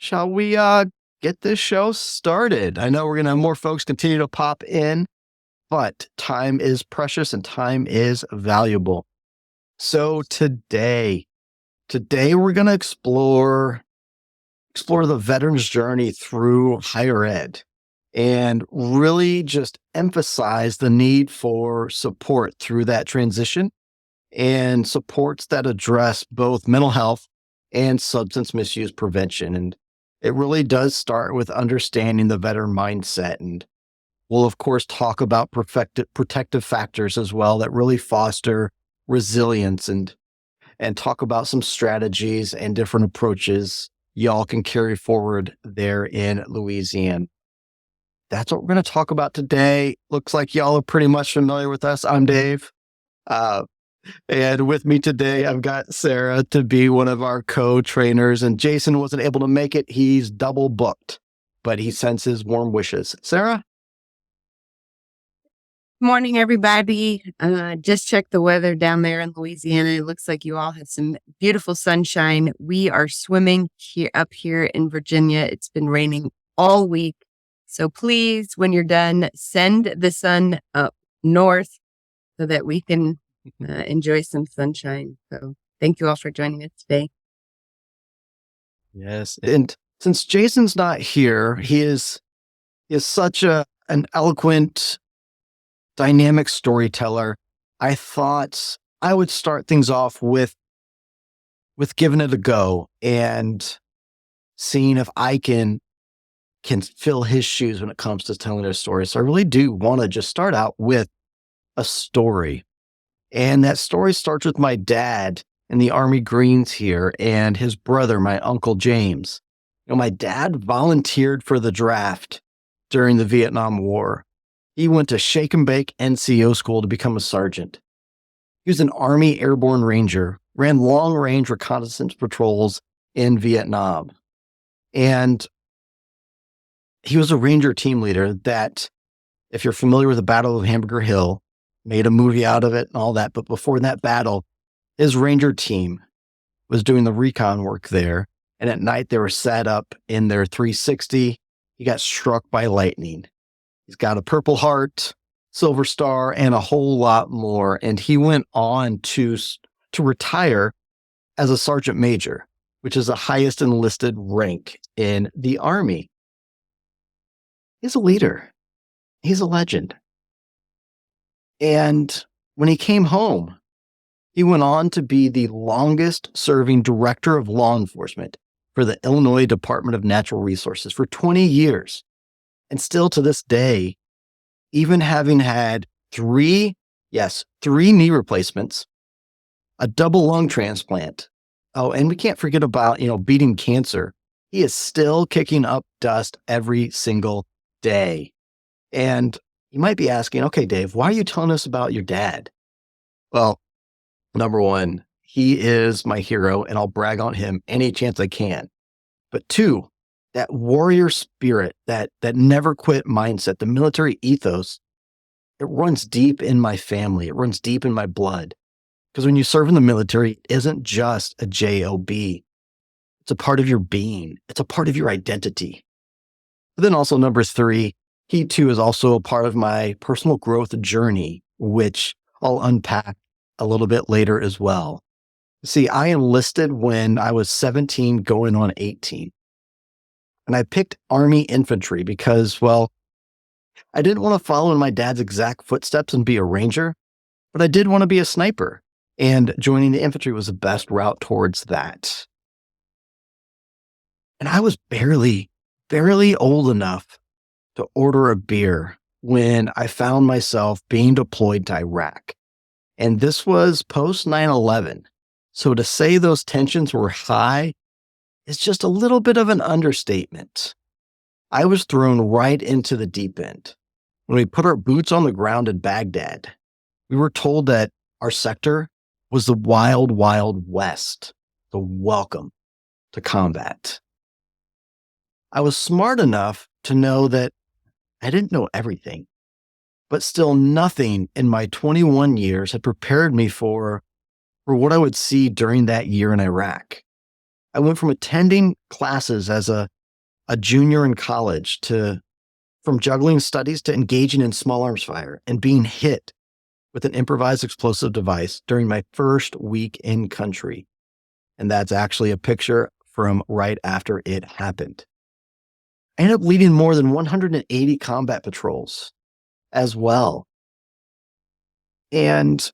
shall we get this show started? I know we're going to have more folks continue to pop in, but time is precious and time is valuable. So today we're going to explore the veteran's journey through higher ed and really just emphasize the need for support through that transition and supports that address both mental health and substance misuse prevention. And it really does start with understanding the veteran mindset. And we'll, of course, talk about protective factors as well that really foster resilience and talk about some strategies and different approaches y'all can carry forward there in Louisiana. That's what we're going to talk about today. Looks like y'all are pretty much familiar with us. I'm Dave. And with me today, I've got Sarah to be one of our co-trainers, and Jason wasn't able to make it. He's double booked, but he sends his warm wishes. Sarah? Morning, everybody. Just checked the weather down there in Louisiana. It looks like you all have some beautiful sunshine. We are swimming up here in Virginia. It's been raining all week. So please, when you're done, send the sun up north so that we can enjoy some sunshine. So thank you all for joining us today. Yes. And since Jason's not here, he is such an eloquent, dynamic storyteller. I thought I would start things off with giving it a go and seeing if I can fill his shoes when it comes to telling a story. So I really do want to just start out with a story. And that story starts with my dad in the Army Greens here and his brother, my Uncle James. My dad volunteered for the draft during the Vietnam War. He went to Shake and Bake NCO school to become a sergeant. He was an Army Airborne Ranger, ran long-range reconnaissance patrols in Vietnam. And he was a Ranger team leader that, if you're familiar with the Battle of Hamburger Hill, made a movie out of it and all that. But before that battle, his Ranger team was doing the recon work there. And at night, they were set up in their 360. He got struck by lightning. He's got a Purple Heart, Silver Star, and a whole lot more. And he went on to retire as a sergeant major, which is the highest enlisted rank in the Army. He's a leader. He's a legend. And when he came home, he went on to be the longest serving director of law enforcement for the Illinois Department of Natural Resources for 20 years. And still to this day, even having had three knee replacements, a double lung transplant. Oh, and we can't forget about, beating cancer. He is still kicking up dust every single day. And you might be asking, okay, Dave, why are you telling us about your dad? Well, number one, he is my hero, and I'll brag on him any chance I can. But two, that warrior spirit, that never quit mindset, the military ethos, it runs deep in my family. It runs deep in my blood. Because when you serve in the military, it isn't just a job. It's a part of your being. It's a part of your identity. But then also number three, he too is also a part of my personal growth journey, which I'll unpack a little bit later as well. See, I enlisted when I was 17 going on 18. And I picked Army infantry because, well, I didn't want to follow in my dad's exact footsteps and be a ranger, but I did want to be a sniper. And joining the infantry was the best route towards that. And I was barely old enough to order a beer when I found myself being deployed to Iraq. And this was post 9/11. So to say those tensions were high is just a little bit of an understatement. I was thrown right into the deep end. When we put our boots on the ground in Baghdad, we were told that our sector was the wild, wild west, the welcome to combat. I was smart enough to know that I didn't know everything, but still nothing in my 21 years had prepared me for what I would see during that year in Iraq. I went from attending classes as a a junior in college to from juggling studies to engaging in small arms fire and being hit with an improvised explosive device during my first week in country. And that's actually a picture from right after it happened. I ended up leading more than 180 combat patrols as well. And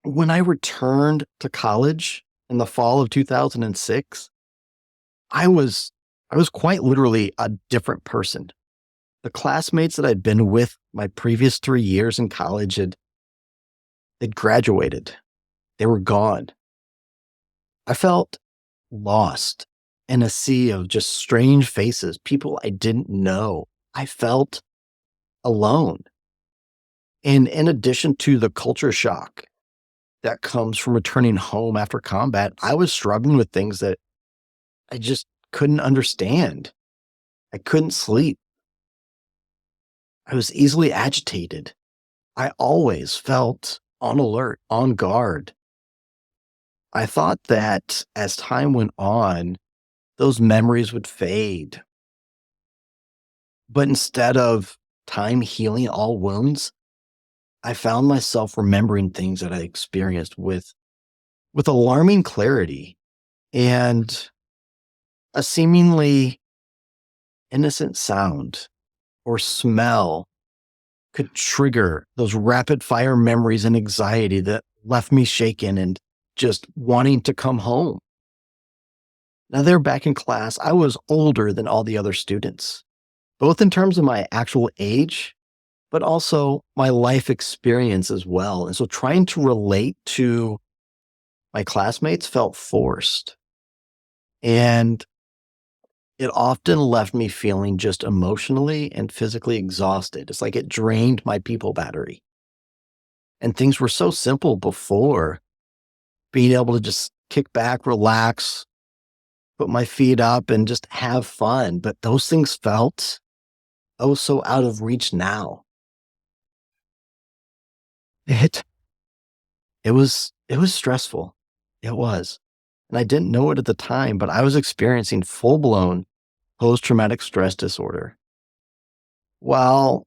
when I returned to college in the fall of 2006, I was I was quite literally a different person. The classmates that I'd been with my previous 3 years in college they'd graduated. They were gone. I felt lost in a sea of just strange faces, people I didn't know. I felt alone. And in addition to the culture shock that comes from returning home after combat, I was struggling with things that I just couldn't understand. I couldn't sleep. I was easily agitated. I always felt on alert, on guard. I thought that as time went on, those memories would fade. But instead of time healing all wounds, I found myself remembering things that I experienced with alarming clarity, and a seemingly innocent sound or smell could trigger those rapid fire memories and anxiety that left me shaken and just wanting to come home. Now, there back in class, I was older than all the other students, both in terms of my actual age, but also my life experience as well. And so trying to relate to my classmates felt forced. And it often left me feeling just emotionally and physically exhausted. It's like it drained my people battery. And things were so simple before, being able to just kick back, relax, put my feet up, and just have fun. But those things felt oh so out of reach now. It it was stressful. It was. And I didn't know it at the time, but I was experiencing full-blown post-traumatic stress disorder. While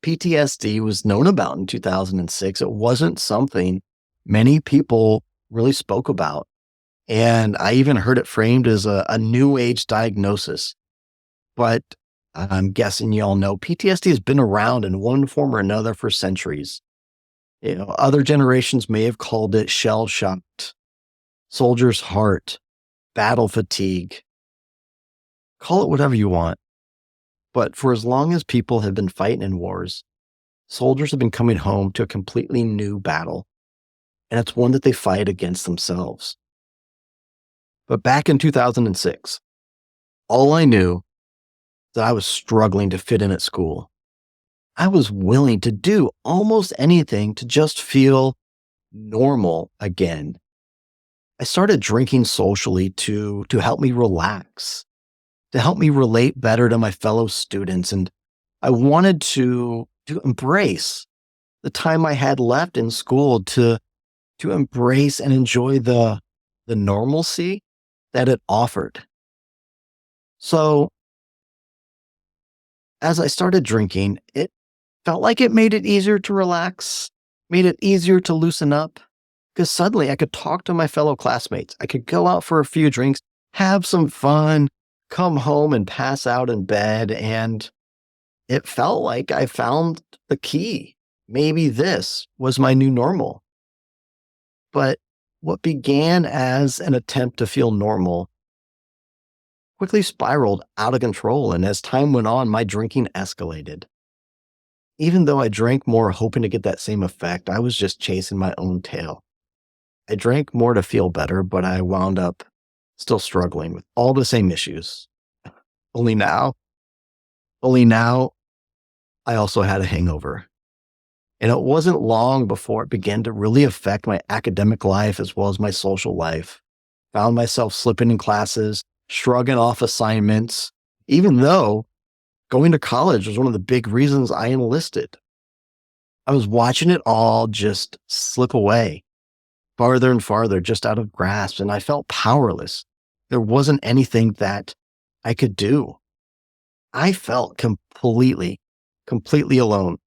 PTSD was known about in 2006, it wasn't something many people really spoke about. And I even heard it framed as a new age diagnosis. But I'm guessing you all know PTSD has been around in one form or another for centuries. Other generations may have called it shell shocked, soldier's heart, battle fatigue. Call it whatever you want. But for as long as people have been fighting in wars, soldiers have been coming home to a completely new battle, and it's one that they fight against themselves. But back in 2006, all I knew that I was struggling to fit in at school. I was willing to do almost anything to just feel normal again. I started drinking socially to help me relax, to help me relate better to my fellow students. And I wanted to embrace the time I had left in school to embrace and enjoy the normalcy that it offered. So as I started drinking, it felt like it made it easier to relax, made it easier to loosen up, because suddenly I could talk to my fellow classmates. I could go out for a few drinks, have some fun, come home and pass out in bed. And it felt like I found the key. Maybe this was my new normal. But what began as an attempt to feel normal quickly spiraled out of control. And as time went on, my drinking escalated. Even though I drank more hoping to get that same effect, I was just chasing my own tail. I drank more to feel better, but I wound up still struggling with all the same issues. Only now, only now, I also had a hangover. And it wasn't long before it began to really affect my academic life as well as my social life. Found myself slipping in classes, shrugging off assignments, even though going to college was one of the big reasons I enlisted. I was watching it all just slip away, farther and farther, just out of grasp, and I felt powerless. There wasn't anything that I could do. I felt completely alone.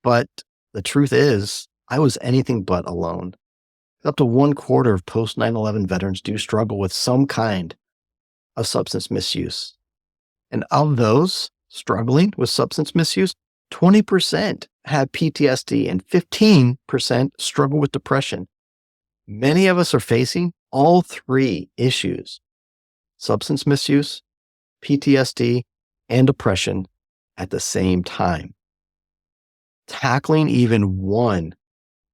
But the truth is, I was anything but alone. Up to one quarter of post 9/11 veterans do struggle with some kind of substance misuse. And of those struggling with substance misuse, 20% have PTSD and 15% struggle with depression. Many of us are facing all three issues: substance misuse, PTSD, and depression at the same time. Tackling even one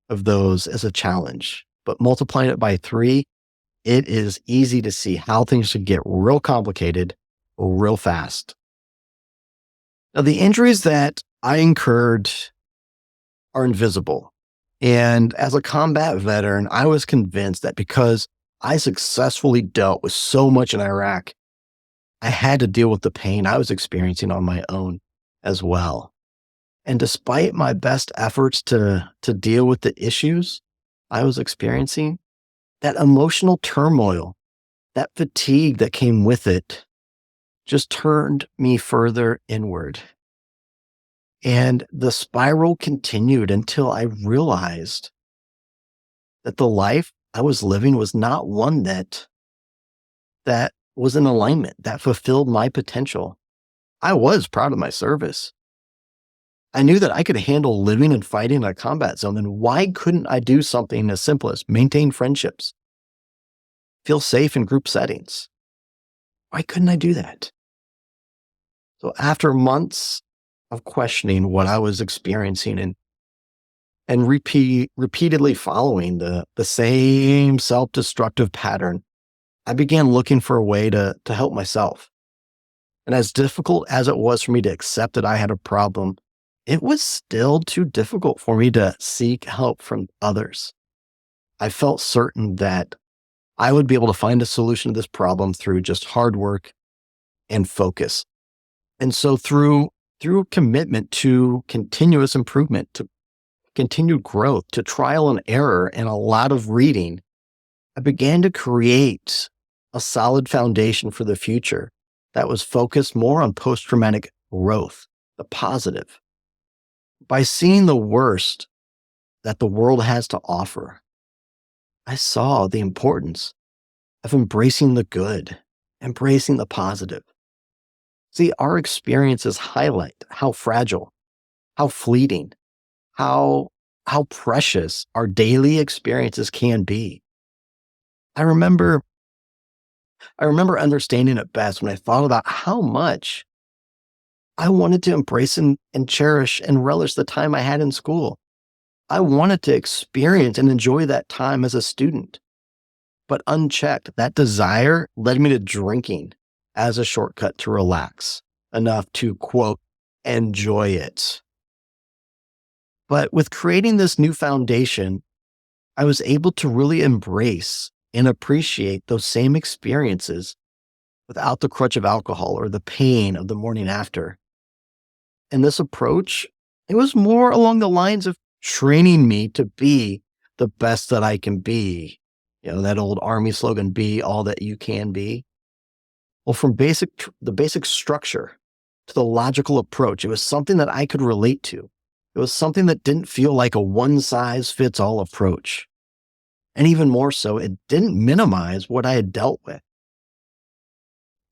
of those is a challenge, but multiplying it by three, it is easy to see how things should get real complicated real fast. Now, the injuries that I incurred are invisible. And as a combat veteran, I was convinced that because I successfully dealt with so much in Iraq, I had to deal with the pain I was experiencing on my own as well. And despite my best efforts to deal with the issues I was experiencing, that emotional turmoil, that fatigue that came with it, just turned me further inward. And the spiral continued until I realized that the life I was living was not one that was in alignment, that fulfilled my potential. I was proud of my service. I knew that I could handle living and fighting in a combat zone, then why couldn't I do something as simple as maintain friendships, feel safe in group settings? Why couldn't I do that? So after months of questioning what I was experiencing and repeatedly following the same self-destructive pattern, I began looking for a way to help myself. And as difficult as it was for me to accept that I had a problem, it was still too difficult for me to seek help from others. I felt certain that I would be able to find a solution to this problem through just hard work and focus. And so through commitment to continuous improvement, to continued growth, to trial and error, and a lot of reading, I began to create a solid foundation for the future that was focused more on post traumatic growth, the positive. By seeing the worst that the world has to offer, I saw the importance of embracing the good, embracing the positive. See, our experiences highlight how fragile, how fleeting, how how precious our daily experiences can be. I remember I remember understanding it best when I thought about how much I wanted to embrace and cherish and relish the time I had in school. I wanted to experience and enjoy that time as a student. But unchecked, that desire led me to drinking as a shortcut to relax, enough to, quote, enjoy it. But with creating this new foundation, I was able to really embrace and appreciate those same experiences without the crutch of alcohol or the pain of the morning after. And this approach, it was more along the lines of training me to be the best that I can be. You know, that old army slogan, be all that you can be. Well, from the basic structure to the logical approach, it was something that I could relate to. It was something that didn't feel like a one size fits all approach. And even more so, it didn't minimize what I had dealt with.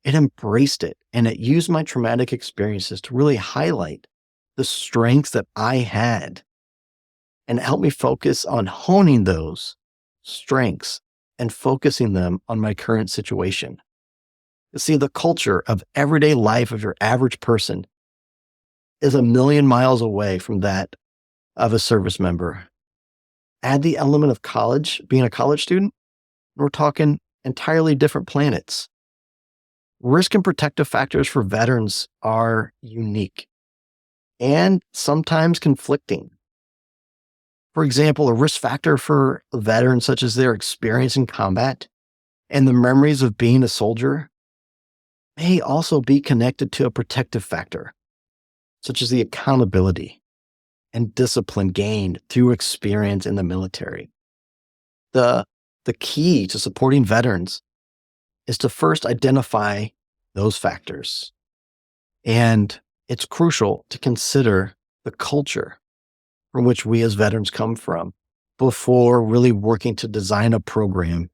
It embraced it and it used my traumatic experiences to really highlight the strengths that I had and help me focus on honing those strengths and focusing them on my current situation. You see, the culture of everyday life of your average person is a million miles away from that of a service member. Add the element of college, being a college student, we're talking entirely different planets. Risk and protective factors for veterans are unique and sometimes conflicting. For example, a risk factor for veterans, such as their experience in combat and the memories of being a soldier, may also be connected to a protective factor, such as the accountability and discipline gained through experience in the military. The, the key to supporting veterans is to first identify those factors. And it's crucial to consider the culture from which we as veterans come from before really working to design a program.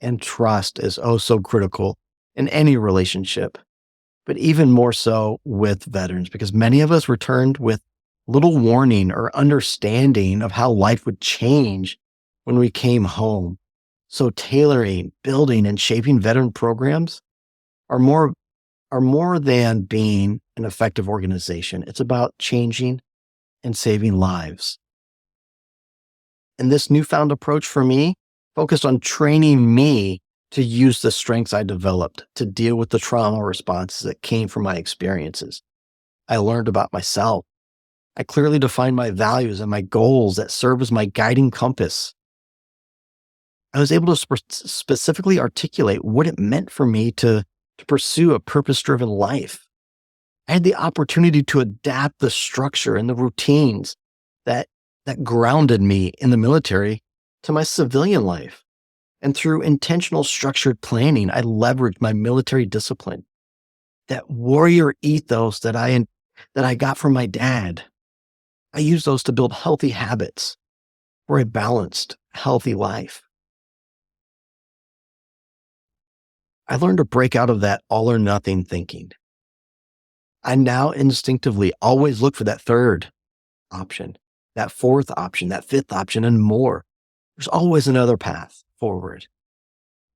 And trust is oh so critical in any relationship, but even more so with veterans, because many of us returned with little warning or understanding of how life would change when we came home. So tailoring, building, and shaping veteran programs are more than being an effective organization. It's about changing and saving lives. And this newfound approach for me focused on training me to use the strengths I developed to deal with the trauma responses that came from my experiences. I learned about myself. I clearly defined my values and my goals that serve as my guiding compass. I was able to specifically articulate what it meant for me to pursue a purpose driven life. I had the opportunity to adapt the structure and the routines that, that grounded me in the military to my civilian life. And through intentional structured planning, I leveraged my military discipline, that warrior ethos that I got from my dad. I used those to build healthy habits for a balanced, healthy life. I learned to break out of that all or nothing thinking. I now instinctively always look for that third option, that fourth option, that fifth option, and more. There's always another path forward.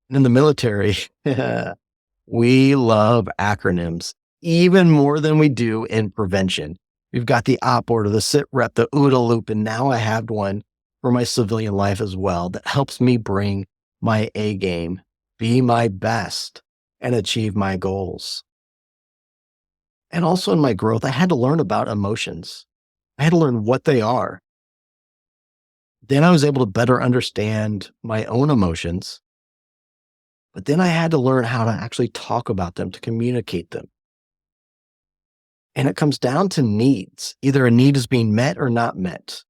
And in the military, we love acronyms even more than we do in prevention. We've got the op order, the sit rep, the OODA loop, and now I have one for my civilian life as well that helps me bring my A game, be my best, and achieve my goals. And also in my growth, I had to learn about emotions. I had to learn what they are. Then I was able to better understand my own emotions. But then I had to learn how to actually talk about them, to communicate them. And it comes down to needs. Either a need is being met or not met.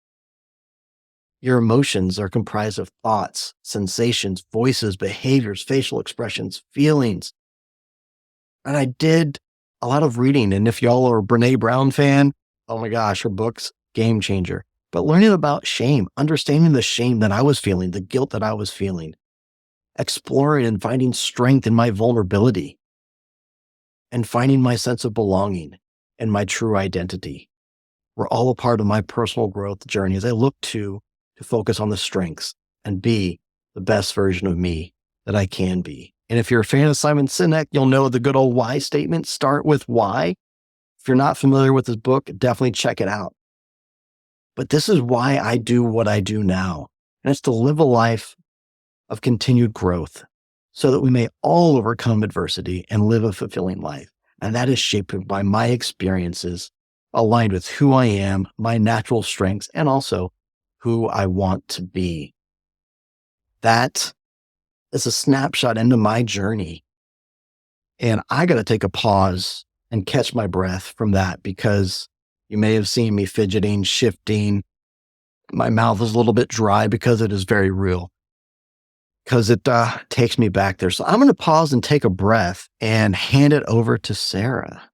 Your emotions are comprised of thoughts, sensations, voices, behaviors, facial expressions, feelings. And I did a lot of reading. And if y'all are a Brene Brown fan, oh my gosh, her book's game changer. But learning about shame, understanding the shame that I was feeling, the guilt that I was feeling, exploring and finding strength in my vulnerability, and finding my sense of belonging and my true identity were all a part of my personal growth journey as I look to focus on the strengths and be the best version of me that I can be. And if you're a fan of Simon Sinek, you'll know the good old why statement, start with why. If you're not familiar with his book, definitely check it out. But this is why I do what I do now. And it's to live a life of continued growth so that we may all overcome adversity and live a fulfilling life. And that is shaped by my experiences aligned with who I am, my natural strengths, and also who I want to be. That is a snapshot into my journey. And I got to take a pause and catch my breath from that because you may have seen me fidgeting, shifting. My mouth is a little bit dry because it is very real, because it takes me back there. So I'm going to pause and take a breath and hand it over to Sarah.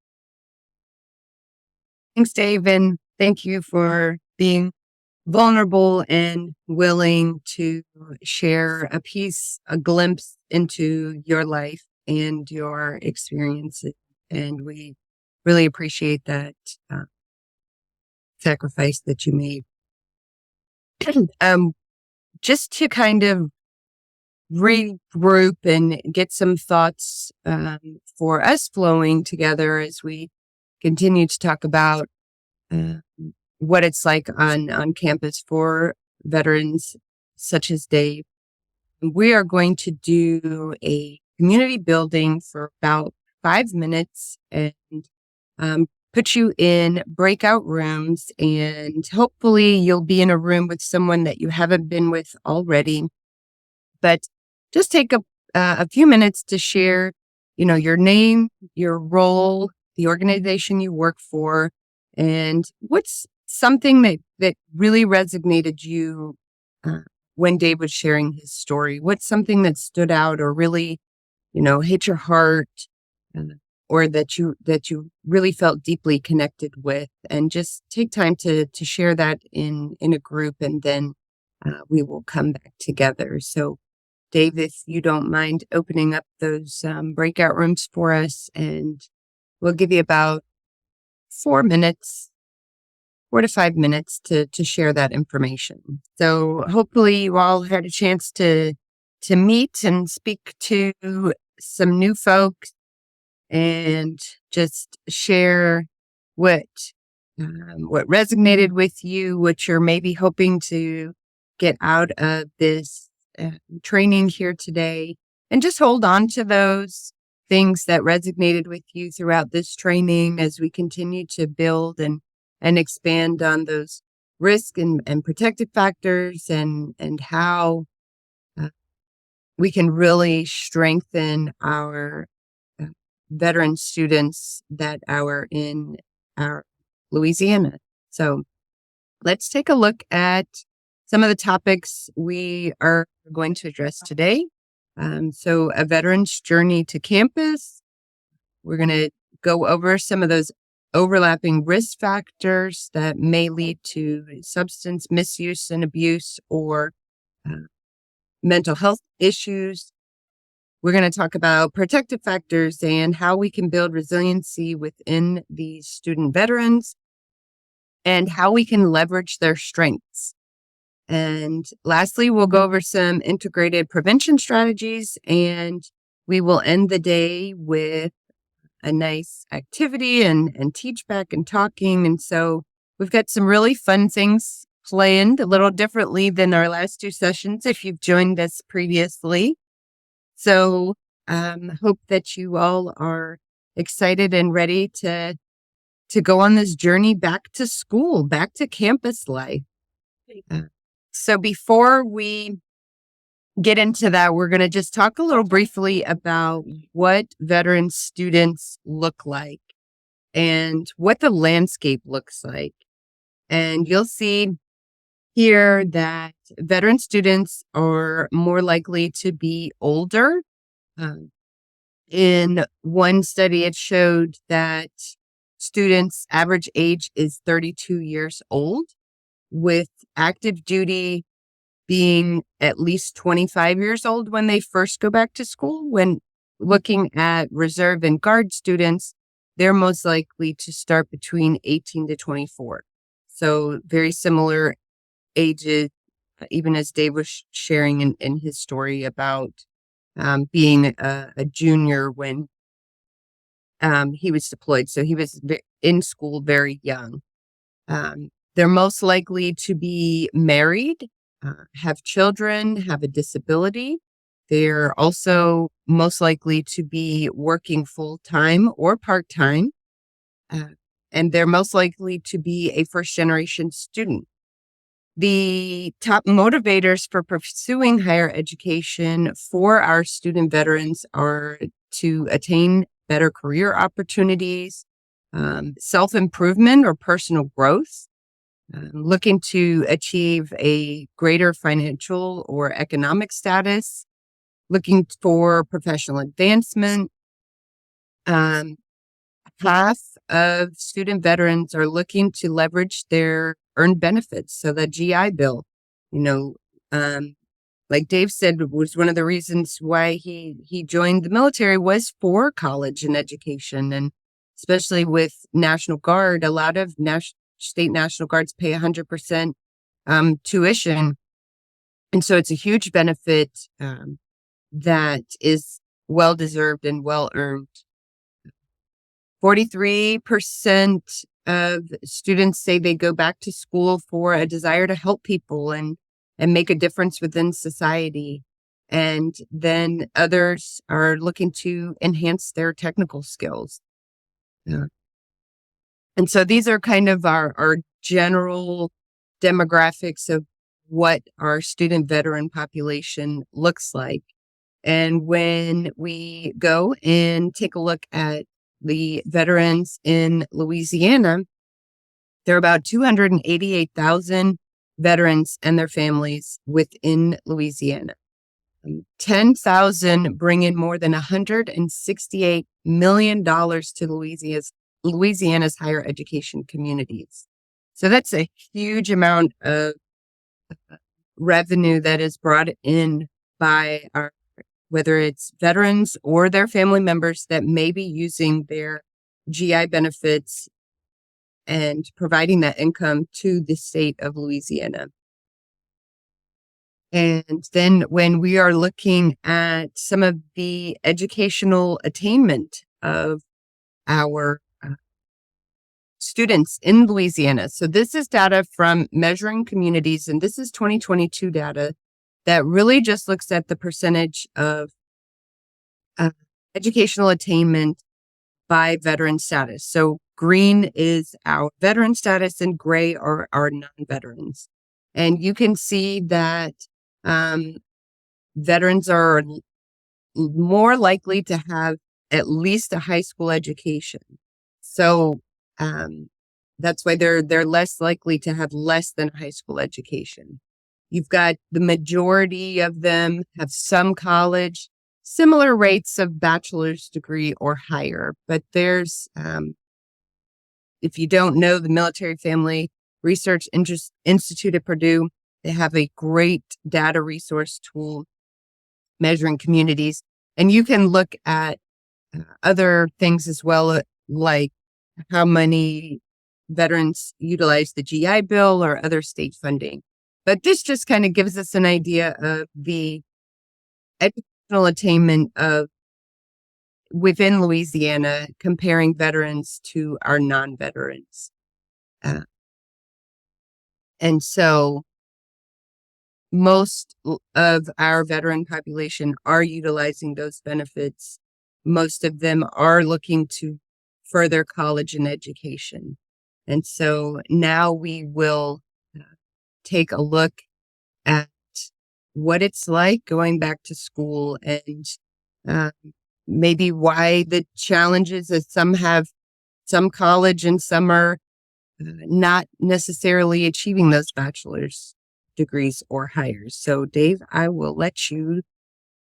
Thanks, Dave. And thank you for being vulnerable and willing to share a glimpse into your life and your experiences. And we really appreciate that sacrifice that you made. Just to kind of regroup and get some thoughts for us flowing together as we continue to talk about what it's like on campus for veterans such as Dave. We are going to do a community building for about 5 minutes and put you in breakout rooms, and hopefully you'll be in a room with someone that you haven't been with already. But just take a few minutes to share, your name, your role, the organization you work for, and what's something that really resonated you when Dave was sharing his story. What's something that stood out or really, hit your heart? or that you really felt deeply connected with, and just take time to share that in a group, and then we will come back together. So Dave, if you don't mind opening up those breakout rooms for us, and we'll give you about 4 minutes, 4 to 5 minutes to share that information. So hopefully you all had a chance to meet and speak to some new folks and just share what resonated with you, what you're maybe hoping to get out of this training here today, and just hold on to those things that resonated with you throughout this training as we continue to build and expand on those risk and protective factors, and how we can really strengthen our veteran students that are in our Louisiana. So let's take a look at some of the topics we are going to address today. So a veteran's journey to campus. We're going to go over some of those overlapping risk factors that may lead to substance misuse and abuse, or mental health issues. We're going to talk about protective factors and how we can build resiliency within these student veterans, and how we can leverage their strengths. And lastly, we'll go over some integrated prevention strategies, and we will end the day with a nice activity and teach back and talking. And so we've got some really fun things planned, a little differently than our last two sessions if you've joined us previously. So hope that you all are excited and ready to go on this journey back to school, back to campus life. So before we get into that, we're going to just talk a little briefly about what veteran students look like and what the landscape looks like. And you'll see here that veteran students are more likely to be older. In one study, it showed that students' average age is 32 years old, with active duty being at least 25 years old when they first go back to school. When looking at reserve and guard students, they're most likely to start between 18 to 24. So very similar ages, even as Dave was sharing in his story about being a junior when he was deployed. So he was in school very young. They're most likely to be married, have children, have a disability. They're also most likely to be working full-time or part-time. And they're most likely to be a first-generation student. The top motivators for pursuing higher education for our student veterans are to attain better career opportunities, self-improvement or personal growth, looking to achieve a greater financial or economic status, looking for professional advancement. Half of student veterans are looking to leverage their earned benefits. So the GI Bill, like Dave said, was one of the reasons why he joined the military was for college and education. And especially with National Guard, a lot of state National Guards pay 100% tuition. And so it's a huge benefit that is well-deserved and well-earned. 43% of students say they go back to school for a desire to help people and make a difference within society. And then others are looking to enhance their technical skills. Yeah. And so these are kind of our general demographics of what our student veteran population looks like. And when we go and take a look at the veterans in Louisiana, there are about 288,000 veterans and their families within Louisiana. 10,000 bring in more than $168 million to Louisiana's higher education communities. So that's a huge amount of revenue that is brought in by our, whether it's veterans or their family members that may be using their GI benefits and providing that income to the state of Louisiana. And then when we are looking at some of the educational attainment of our students in Louisiana. So this is data from Measuring Communities, and this is 2022 data that really just looks at the percentage of educational attainment by veteran status. So green is our veteran status and gray are our non-veterans. And you can see that veterans are more likely to have at least a high school education. So that's why they're less likely to have less than a high school education. You've got the majority of them have some college, similar rates of bachelor's degree or higher. But there's, if you don't know, the Military Family Research Institute at Purdue, they have a great data resource tool, Measuring Communities. And you can look at other things as well, like how many veterans utilize the GI Bill or other state funding. But this just kind of gives us an idea of the educational attainment of within Louisiana, comparing veterans to our non-veterans. And so most of our veteran population are utilizing those benefits. Most of them are looking to further college and education. And so now we will take a look at what it's like going back to school and maybe why the challenges is some have some college and some are not necessarily achieving those bachelor's degrees or higher. So Dave, I will let you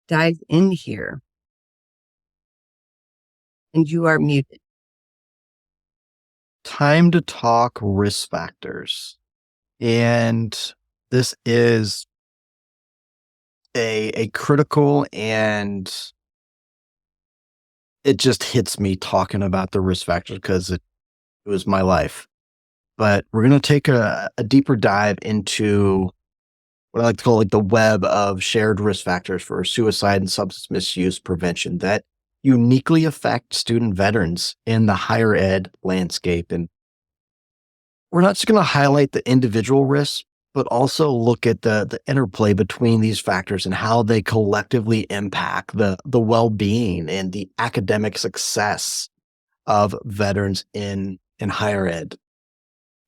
dive in here. And you are muted. Time to talk risk factors. And this is a critical, and it just hits me talking about the risk factors because it was my life. But we're going to take a deeper dive into what I like to call like the web of shared risk factors for suicide and substance misuse prevention that uniquely affect student veterans in the higher ed landscape. And we're not just going to highlight the individual risks, but also look at the interplay between these factors and how they collectively impact the well-being and the academic success of veterans in higher ed.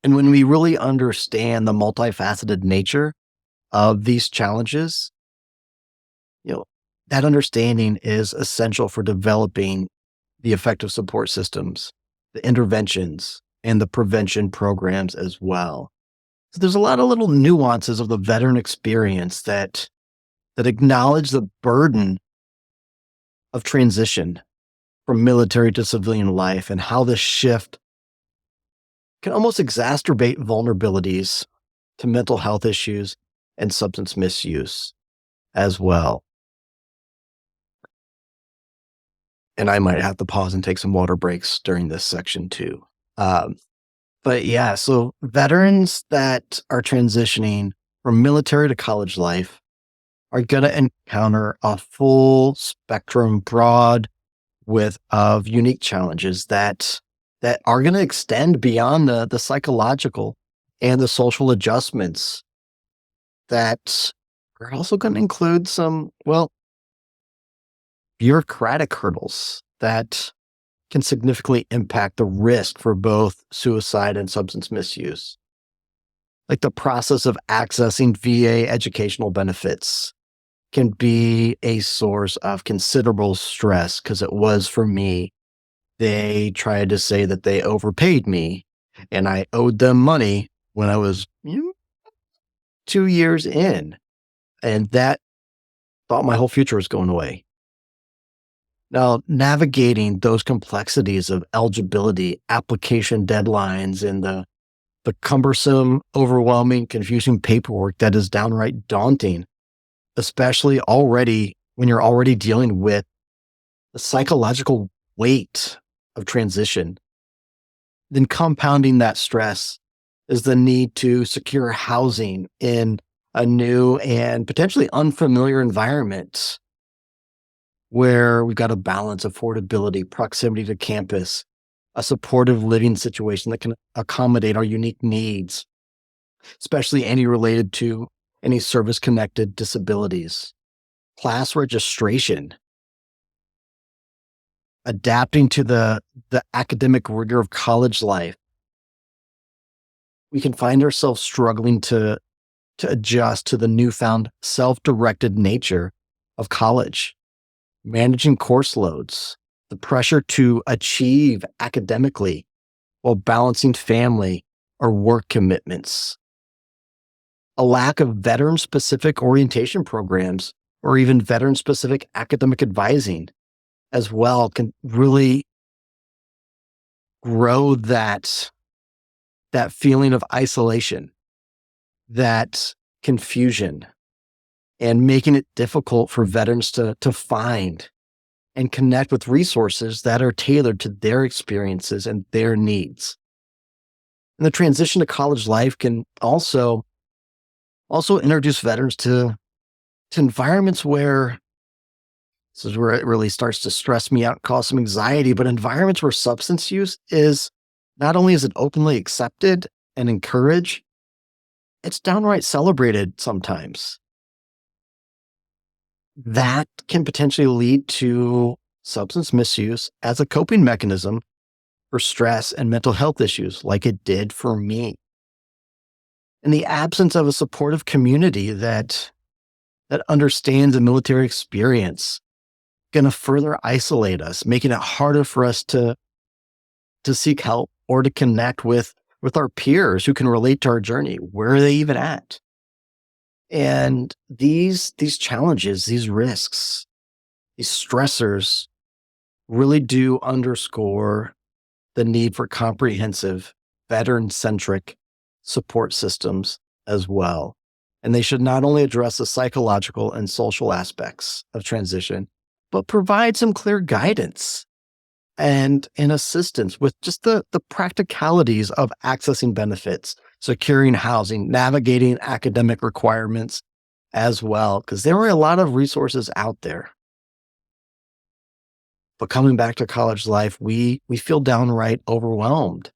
And when we really understand the multifaceted nature of these challenges, that understanding is essential for developing the effective support systems, the interventions, and the prevention programs as well. So there's a lot of little nuances of the veteran experience that acknowledge the burden of transition from military to civilian life and how this shift can almost exacerbate vulnerabilities to mental health issues and substance misuse as well. And I might have to pause and take some water breaks during this section too. But yeah, so veterans that are transitioning from military to college life are going to encounter a full spectrum, broad width of unique challenges that are going to extend beyond the psychological and the social adjustments that are also going to include some, bureaucratic hurdles that can significantly impact the risk for both suicide and substance misuse. Like the process of accessing VA educational benefits can be a source of considerable stress because it was for me. They tried to say that they overpaid me and I owed them money when I was 2 years in. And that thought my whole future was going away. Now, navigating those complexities of eligibility, application deadlines, and the cumbersome, overwhelming, confusing paperwork that is downright daunting, especially already when you're already dealing with the psychological weight of transition. Then compounding that stress is the need to secure housing in a new and potentially unfamiliar environment where we've got to balance affordability, proximity to campus, a supportive living situation that can accommodate our unique needs, especially any related to any service connected disabilities, class registration, adapting to the academic rigor of college life. We can find ourselves struggling to adjust to the newfound self-directed nature of college, managing course loads, the pressure to achieve academically while balancing family or work commitments, a lack of veteran-specific orientation programs or even veteran-specific academic advising as well can really grow that feeling of isolation, that confusion, and making it difficult for veterans to find and connect with resources that are tailored to their experiences and their needs. And the transition to college life can also introduce veterans to environments where this is where it really starts to stress me out and cause some anxiety, but environments where substance use is not only is it openly accepted and encouraged, it's downright celebrated sometimes. That can potentially lead to substance misuse as a coping mechanism for stress and mental health issues, like it did for me. In the absence of a supportive community that understands the military experience, going to further isolate us, making it harder for us to seek help or to connect with our peers who can relate to our journey. Where are they even at? And these challenges, these risks, these stressors really do underscore the need for comprehensive, veteran-centric support systems as well. And they should not only address the psychological and social aspects of transition, but provide some clear guidance and assistance with just the practicalities of accessing benefits, securing housing, navigating academic requirements as well, because there are a lot of resources out there. But coming back to college life, we feel downright overwhelmed.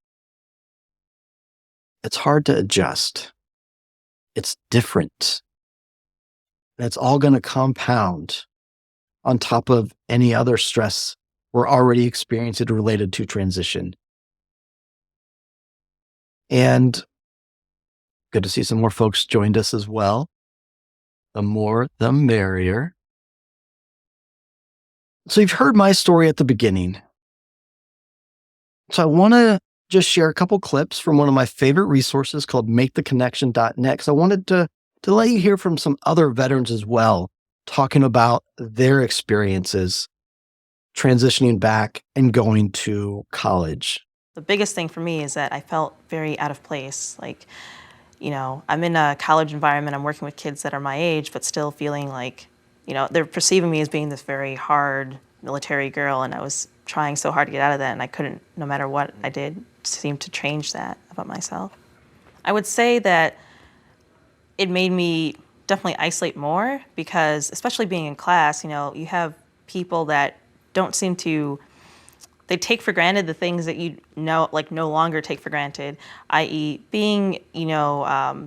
It's hard to adjust. It's different. And it's all going to compound on top of any other stress we're already experiencing related to transition. And good to see some more folks joined us as well. The more, the merrier. So you've heard my story at the beginning. So I want to just share a couple clips from one of my favorite resources called maketheconnection.net. Because I wanted to let you hear from some other veterans as well, talking about their experiences transitioning back and going to college. The biggest thing for me is that I felt very out of place. Like, I'm in a college environment, I'm working with kids that are my age, but still feeling like, they're perceiving me as being this very hard military girl, and I was trying so hard to get out of that, and I couldn't, no matter what I did, seem to change that about myself. I would say that it made me definitely isolate more because, especially being in class, you have people that don't seem to, they take for granted the things that no longer take for granted, i.e. being,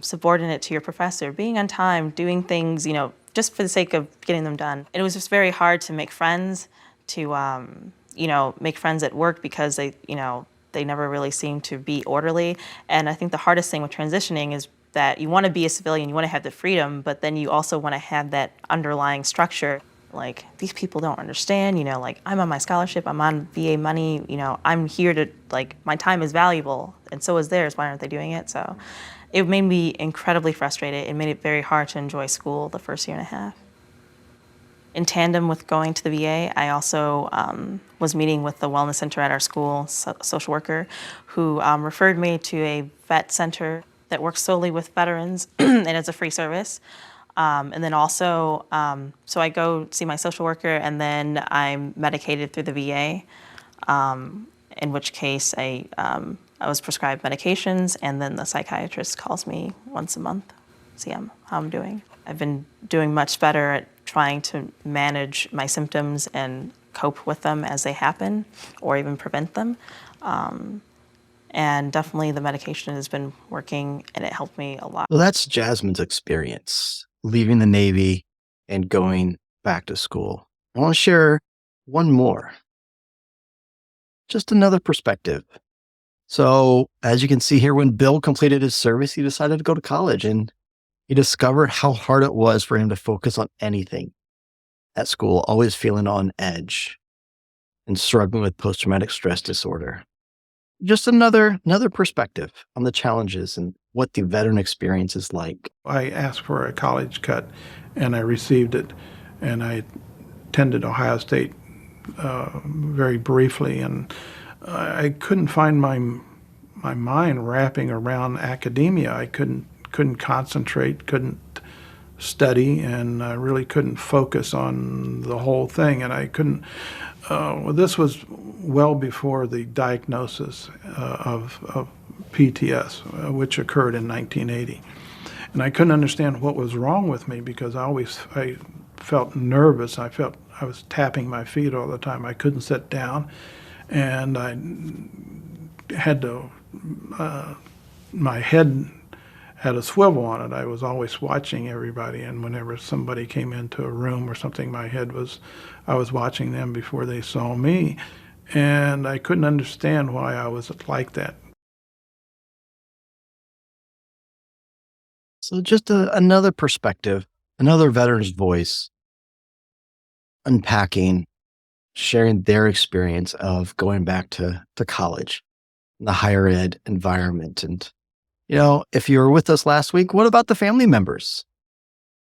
subordinate to your professor, being on time, doing things, just for the sake of getting them done. And it was just very hard to make friends, to, make friends at work because they never really seem to be orderly. And I think the hardest thing with transitioning is that you want to be a civilian, you want to have the freedom, but then you also want to have that underlying structure. Like, these people don't understand, I'm on my scholarship, I'm on VA money, I'm here to, my time is valuable, and so is theirs, why aren't they doing it? So it made me incredibly frustrated. It made it very hard to enjoy school the first year and a half. In tandem with going to the VA, I also was meeting with the wellness center at our school, social worker, who referred me to a vet center that works solely with veterans, and it's a free service. And then also, so I go see my social worker, and then I'm medicated through the VA, in which case I was prescribed medications, and then the psychiatrist calls me once a month, see how I'm doing. I've been doing much better at trying to manage my symptoms and cope with them as they happen, or even prevent them. And definitely the medication has been working, and it helped me a lot. So that's Jasmine's experience leaving the Navy and going back to school. I want to share one more, just another perspective. So, as you can see here, when Bill completed his service, he decided to go to college, and he discovered how hard it was for him to focus on anything at school, always feeling on edge and struggling with post-traumatic stress disorder. Just another perspective on the challenges and what the veteran experience is like. I asked for a college cut, and I received it, and I attended Ohio State very briefly, and I couldn't find my mind wrapping around academia. I couldn't concentrate, couldn't study, and I really couldn't focus on the whole thing. And I couldn't. Well, this was well before the diagnosis of PTS, which occurred in 1980, and I couldn't understand what was wrong with me because I felt nervous. I felt I was tapping my feet all the time. I couldn't sit down, and I had to. My head had a swivel on it. I was always watching everybody, and whenever somebody came into a room or something, I was watching them before they saw me, and I couldn't understand why I was like that. So, just another perspective, another veteran's voice, unpacking, sharing their experience of going back to college, the higher ed environment. And, if you were with us last week, what about the family members?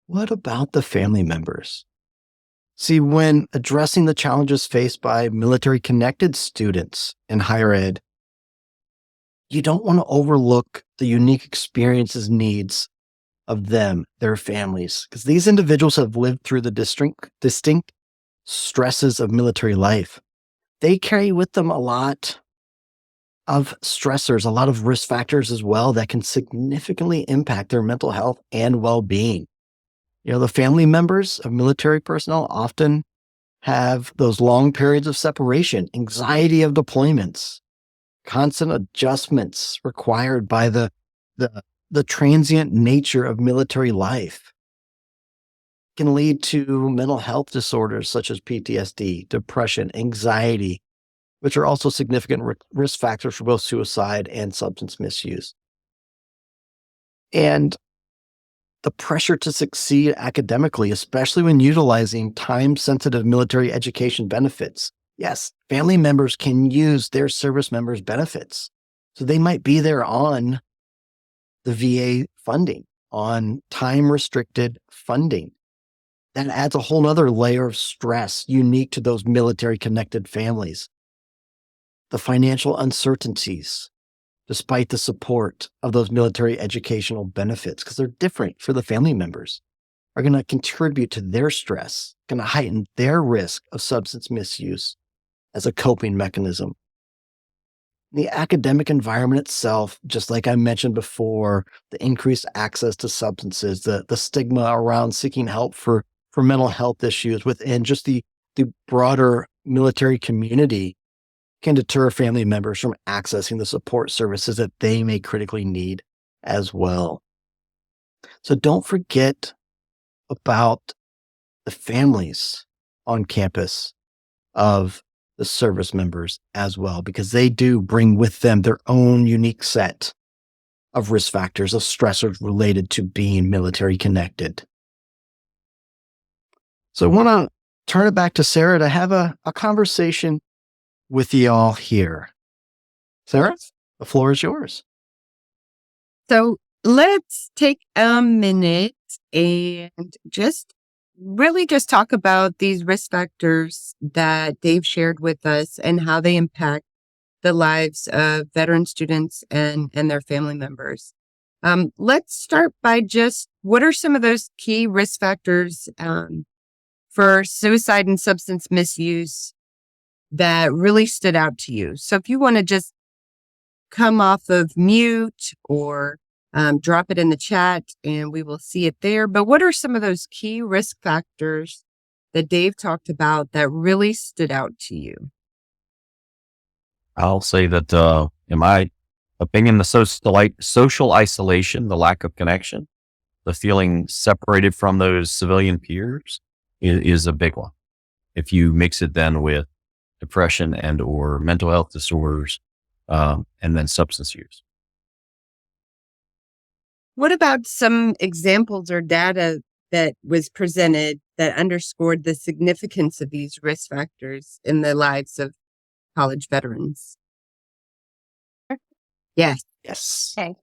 What about the family members? See, when addressing the challenges faced by military-connected students in higher ed, you don't want to overlook the unique experiences, needs of them, their families, because these individuals have lived through the distinct stresses of military life. They carry with them a lot of stressors, a lot of risk factors as well that can significantly impact their mental health and well-being. The family members of military personnel often have those long periods of separation, anxiety of deployments, constant adjustments required by the transient nature of military life. It can lead to mental health disorders such as PTSD, depression, anxiety, which are also significant risk factors for both suicide and substance misuse. And the pressure to succeed academically, especially when utilizing time-sensitive military education benefits. Yes, family members can use their service members' benefits. So they might be there on the VA funding, on time-restricted funding. That adds a whole other layer of stress unique to those military-connected families. The financial uncertainties, despite the support of those military educational benefits, because they're different for the family members, are going to contribute to their stress, going to heighten their risk of substance misuse as a coping mechanism. The academic environment itself, just like I mentioned before, the increased access to substances, the stigma around seeking help for mental health issues within just the broader military community can deter family members from accessing the support services that they may critically need as well. So don't forget about the families on campus of the service members as well, because they do bring with them their own unique set of risk factors, of stressors related to being military connected. So I want to turn it back to Sarah to have a conversation with y'all here. Sarah, the floor is yours. So let's take a minute and just really just talk about these risk factors that Dave shared with us and how they impact the lives of veteran students and their family members. Let's start by just what are some of those key risk factors for suicide and substance misuse that really stood out to you? So if you want to just come off of mute or drop it in the chat and we will see it there. But what are some of those key risk factors that Dave talked about that really stood out to you? I'll say that, in my opinion, the social isolation, the lack of connection, the feeling separated from those civilian peers is a big one. If you mix it then with depression and or mental health disorders, and then substance use. What about some examples or data that was presented that underscored the significance of these risk factors in the lives of college veterans? Yes. Yes. Okay.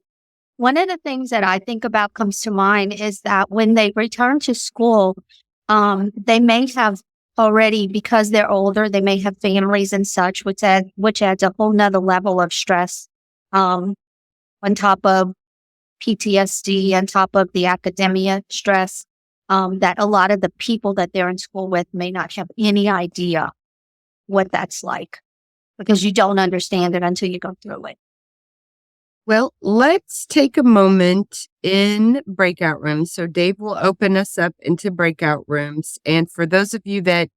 One of the things that I think about comes to mind is that when they return to school, they may have already, because they're older, they may have families and such, which adds a whole nother level of stress on top of PTSD, on top of the academia stress, that a lot of the people that they're in school with may not have any idea what that's like, because you don't understand it until you go through it. Well, let's take a moment in breakout rooms. So Dave will open us up into breakout rooms. And for those of you that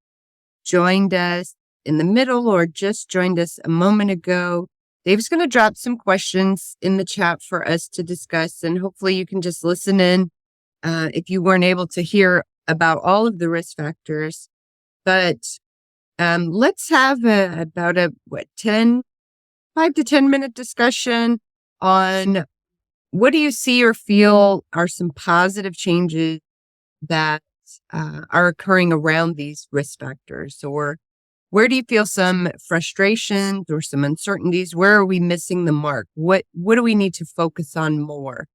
joined us in the middle or just joined us a moment ago, Dave's going to drop some questions in the chat for us to discuss. And hopefully you can just listen in if you weren't able to hear about all of the risk factors. But let's have about a 5 to 10 minute discussion on what do you see or feel are some positive changes that are occurring around these risk factors, or where do you feel some frustrations or some uncertainties? Where are we missing the mark? What do we need to focus on more?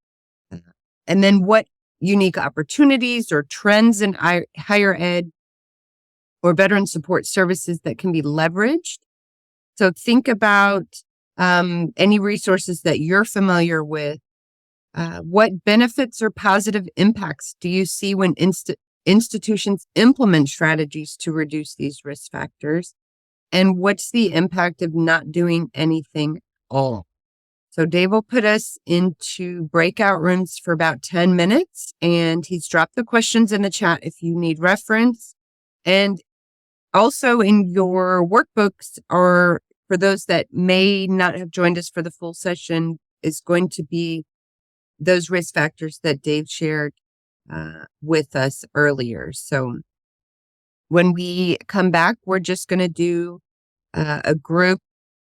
And then what unique opportunities or trends in higher ed or veteran support services that can be leveraged? So think about any resources that you're familiar with. What benefits or positive impacts do you see when institutions implement strategies to reduce these risk factors? And what's the impact of not doing anything at all? So Dave will put us into breakout rooms for about 10 minutes, and he's dropped the questions in the chat if you need reference. And also in your workbooks, or for those that may not have joined us for the full session, is going to be those risk factors that Dave shared with us earlier. So when we come back, we're just going to do a group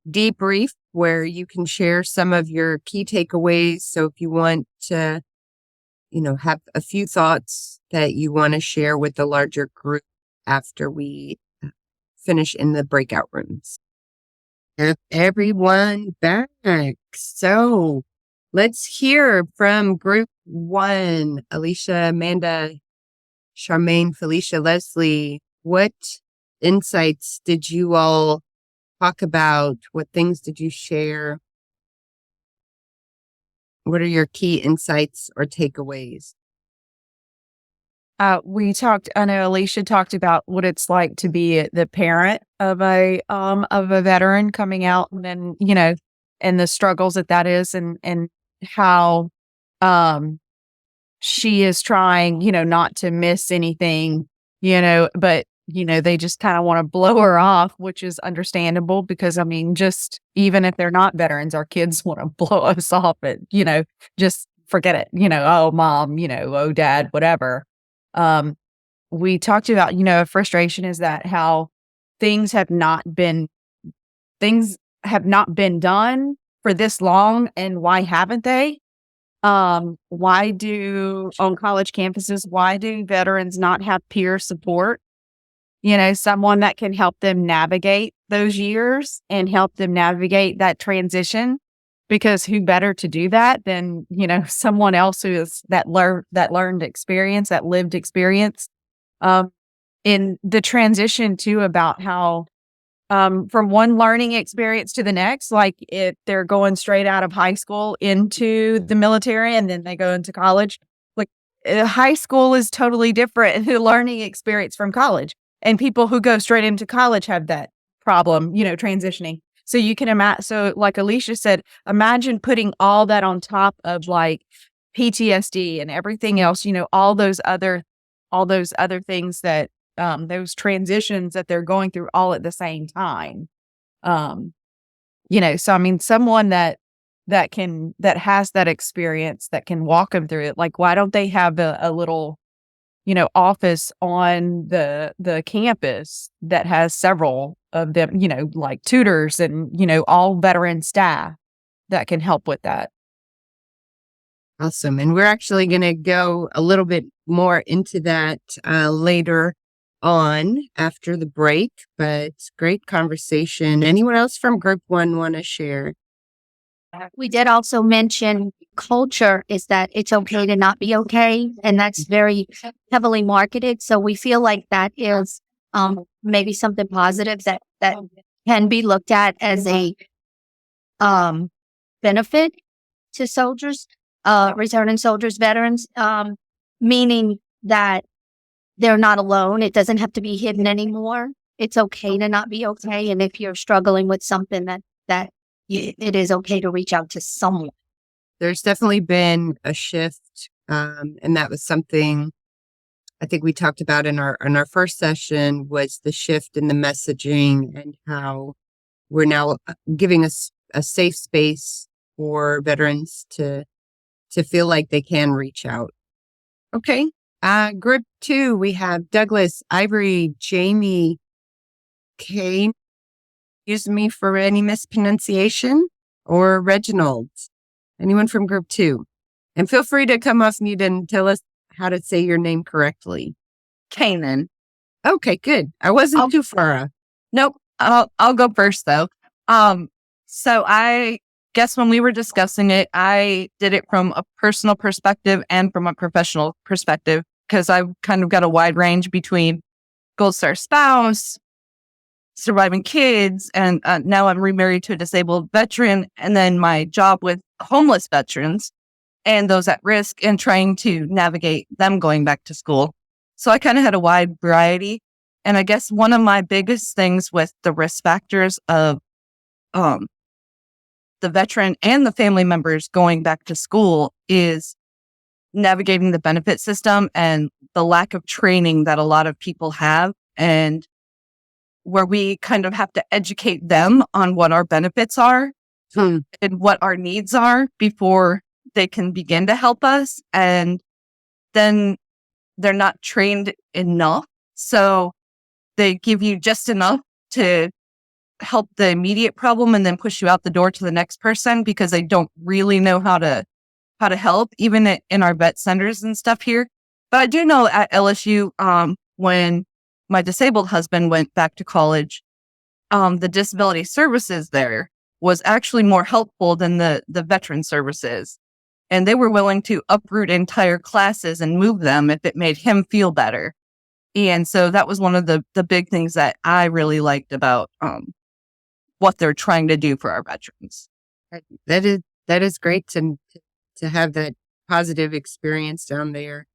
debrief where you can share some of your key takeaways. So if you want to, have a few thoughts that you want to share with the larger group after we finish in the breakout rooms. Everyone back. So let's hear from group 1, Alicia, Amanda, Charmaine, Felicia, Leslie. What insights did you all talk about? What things did you share? What are your key insights or takeaways? I know Alicia talked about what it's like to be the parent of a veteran coming out, and then, and the struggles that is, and how, she is trying, not to miss anything, but, they just kind of want to blow her off, which is understandable because, just even if they're not veterans, our kids want to blow us off and, just forget it, oh, mom, oh, dad, whatever. We talked about, frustration is that how things have not been done for this long, and why haven't they? On college campuses, why do veterans not have peer support? Someone that can help them navigate those years and help them navigate that transition, because who better to do that than, someone else who is that learned experience, that lived experience. in the transition too about how from one learning experience to the next, like if they're going straight out of high school into the military and then they go into college, like high school is totally different the learning experience from college. And people who go straight into college have that problem, transitioning. So you can imagine, so like Alicia said, imagine putting all that on top of like PTSD and everything else, all those other things that those transitions that they're going through all at the same time. So I mean, someone that has that experience that can walk them through it. Like, why don't they have a little, office on the campus that has several of them, like tutors and, all veteran staff that can help with that. Awesome. And we're actually going to go a little bit more into that later on after the break, but great conversation. Anyone else from group 1 want to share? We did also mention culture is that it's okay to not be okay. And that's very heavily marketed. So we feel like that is maybe something positive that can be looked at as a benefit to soldiers, returning soldiers, veterans, meaning that they're not alone. It doesn't have to be hidden anymore. It's okay to not be okay. And if you're struggling with something it is okay to reach out to someone. There's definitely been a shift. And that was something I think we talked about in our first session, was the shift in the messaging and how we're now giving us a safe space for veterans to feel like they can reach out. Okay. Group 2, we have Douglas, Ivory, Jamie, Kane. Excuse me for any mispronunciation, or Reginald. Anyone from group 2? And feel free to come off mute and tell us how to say your name correctly. Kanan. Okay, good. I wasn't too far off. Nope. I'll go first though. So I guess when we were discussing it, I did it from a personal perspective and from a professional perspective, because I've kind of got a wide range between Gold Star spouse, surviving kids, and now I'm remarried to a disabled veteran, and then my job with homeless veterans and those at risk, and trying to navigate them going back to school. So I kind of had a wide variety. And I guess one of my biggest things with the risk factors of the veteran and the family members going back to school is navigating the benefit system and the lack of training that a lot of people have, and where we kind of have to educate them on what our benefits are and what our needs are before they can begin to help us. And then they're not trained enough. So they give you just enough to help the immediate problem and then push you out the door to the next person, because they don't really know how to help, even in our vet centers and stuff here. But I do know at LSU, when my disabled husband went back to college, the disability services there was actually more helpful than the veteran services. And they were willing to uproot entire classes and move them if it made him feel better. And so that was one of the big things that I really liked about what they're trying to do for our veterans. That is great to have that positive experience down there,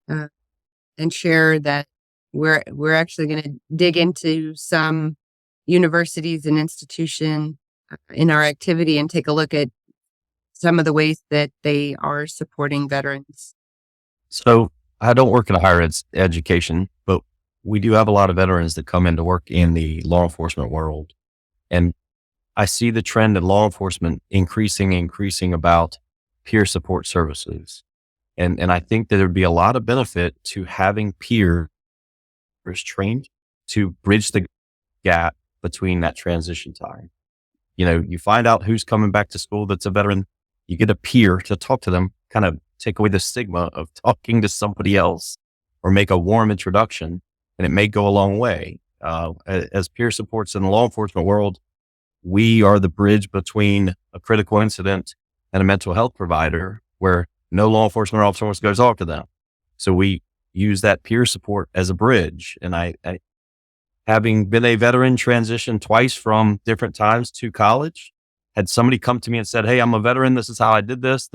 and share that. We're actually going to dig into some universities and institutions in our activity and take a look at some of the ways that they are supporting veterans. So I don't work in higher education, but we do have a lot of veterans that come into work in the law enforcement world. And I see the trend in law enforcement increasing about peer support services. And I think that there'd be a lot of benefit to having peers trained to bridge the gap between that transition time. You find out who's coming back to school that's a veteran, you get a peer to talk to them, kind of take away the stigma of talking to somebody else, or make a warm introduction, and it may go a long way. As peer supports in the law enforcement world, we are the bridge between a critical incident and a mental health provider, where no law enforcement officer wants to go talk to them. So we use that peer support as a bridge. And I having been a veteran, transition twice from different times to college, had somebody come to me and said, "Hey, I'm a veteran. This is how I did this.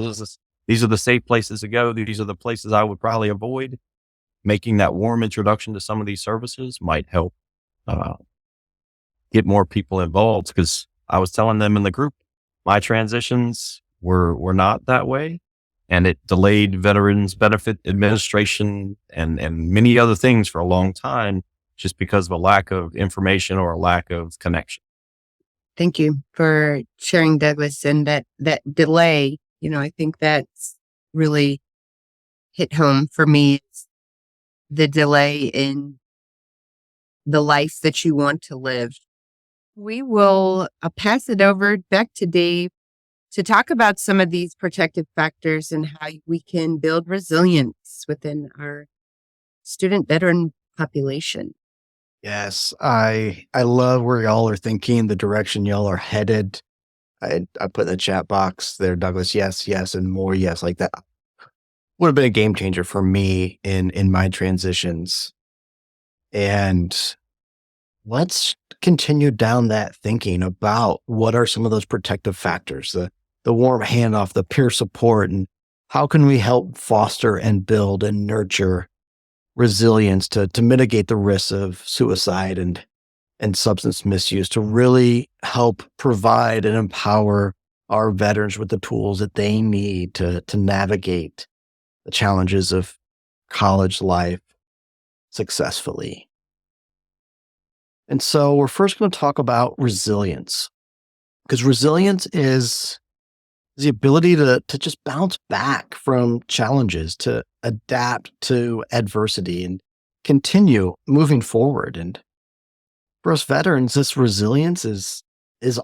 These are the safe places to go. These are the places I would probably avoid." Making that warm introduction to some of these services might help uh, get more people involved, because I was telling them in the group, my transitions were not that way. And it delayed Veterans Benefit Administration and many other things for a long time, just because of a lack of information or a lack of connection. Thank you for sharing, Douglas, and that delay. I think that's really hit home for me. It's the delay in the life that you want to live. We will pass it over back to Dave to talk about some of these protective factors and how we can build resilience within our student veteran population. Yes, I love where y'all are thinking, the direction y'all are headed. I put in the chat box there, Douglas, yes, yes, and more yes, like that would have been a game changer for me in my transitions. And let's continue down that thinking about what are some of those protective factors, the warm handoff, the peer support, and how can we help foster and build and nurture resilience to mitigate the risks of suicide and substance misuse, to really help provide and empower our veterans with the tools that they need to navigate the challenges of college life successfully. And so we're first going to talk about resilience, because resilience is the ability to just bounce back from challenges, to adapt to adversity and continue moving forward. And for us veterans, this resilience is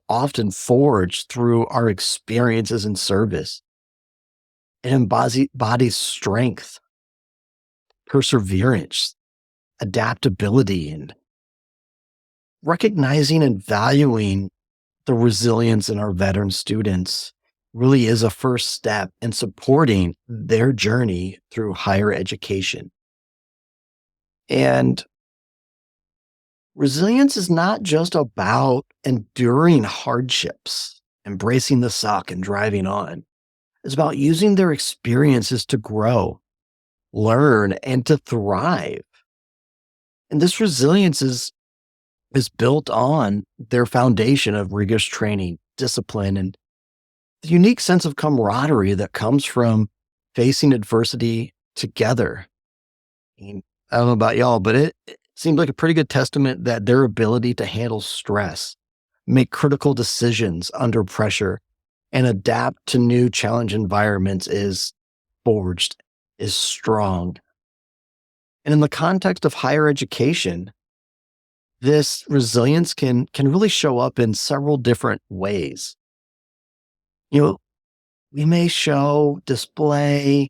often forged through our experiences in service. It embodies strength, perseverance, adaptability, and recognizing and valuing the resilience in our veteran students really is a first step in supporting their journey through higher education. And resilience is not just about enduring hardships, embracing the suck, and driving on. It's about using their experiences to grow, learn, and to thrive. And this resilience is built on their foundation of rigorous training, discipline, and the unique sense of camaraderie that comes from facing adversity together. I don't know about y'all, but it seems like a pretty good testament that their ability to handle stress, make critical decisions under pressure, and adapt to new challenge environments is forged, is strong. And in the context of higher education, this resilience can really show up in several different ways. We may showcase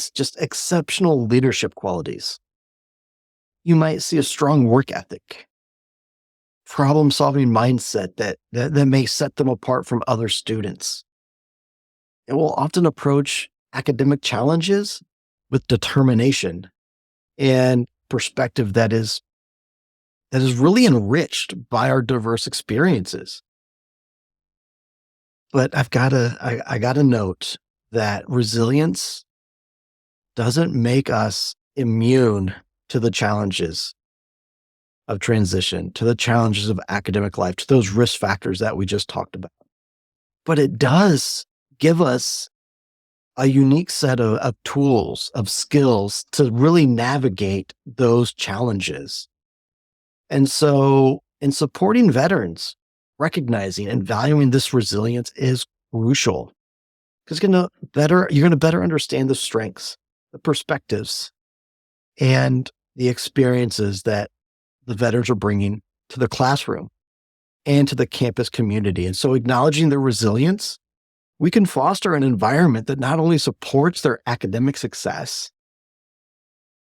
just exceptional leadership qualities. You might see a strong work ethic, problem-solving mindset that may set them apart from other students. It will often approach academic challenges with determination and perspective that is really enriched by our diverse experiences. But I gotta note that resilience doesn't make us immune to the challenges of transition, to the challenges of academic life, to those risk factors that we just talked about. But it does give us a unique set of tools, of skills to really navigate those challenges. And so in supporting veterans, recognizing and valuing this resilience is crucial, because you're going to better understand the strengths, the perspectives, and the experiences that the veterans are bringing to the classroom and to the campus community. And so acknowledging their resilience, we can foster an environment that not only supports their academic success,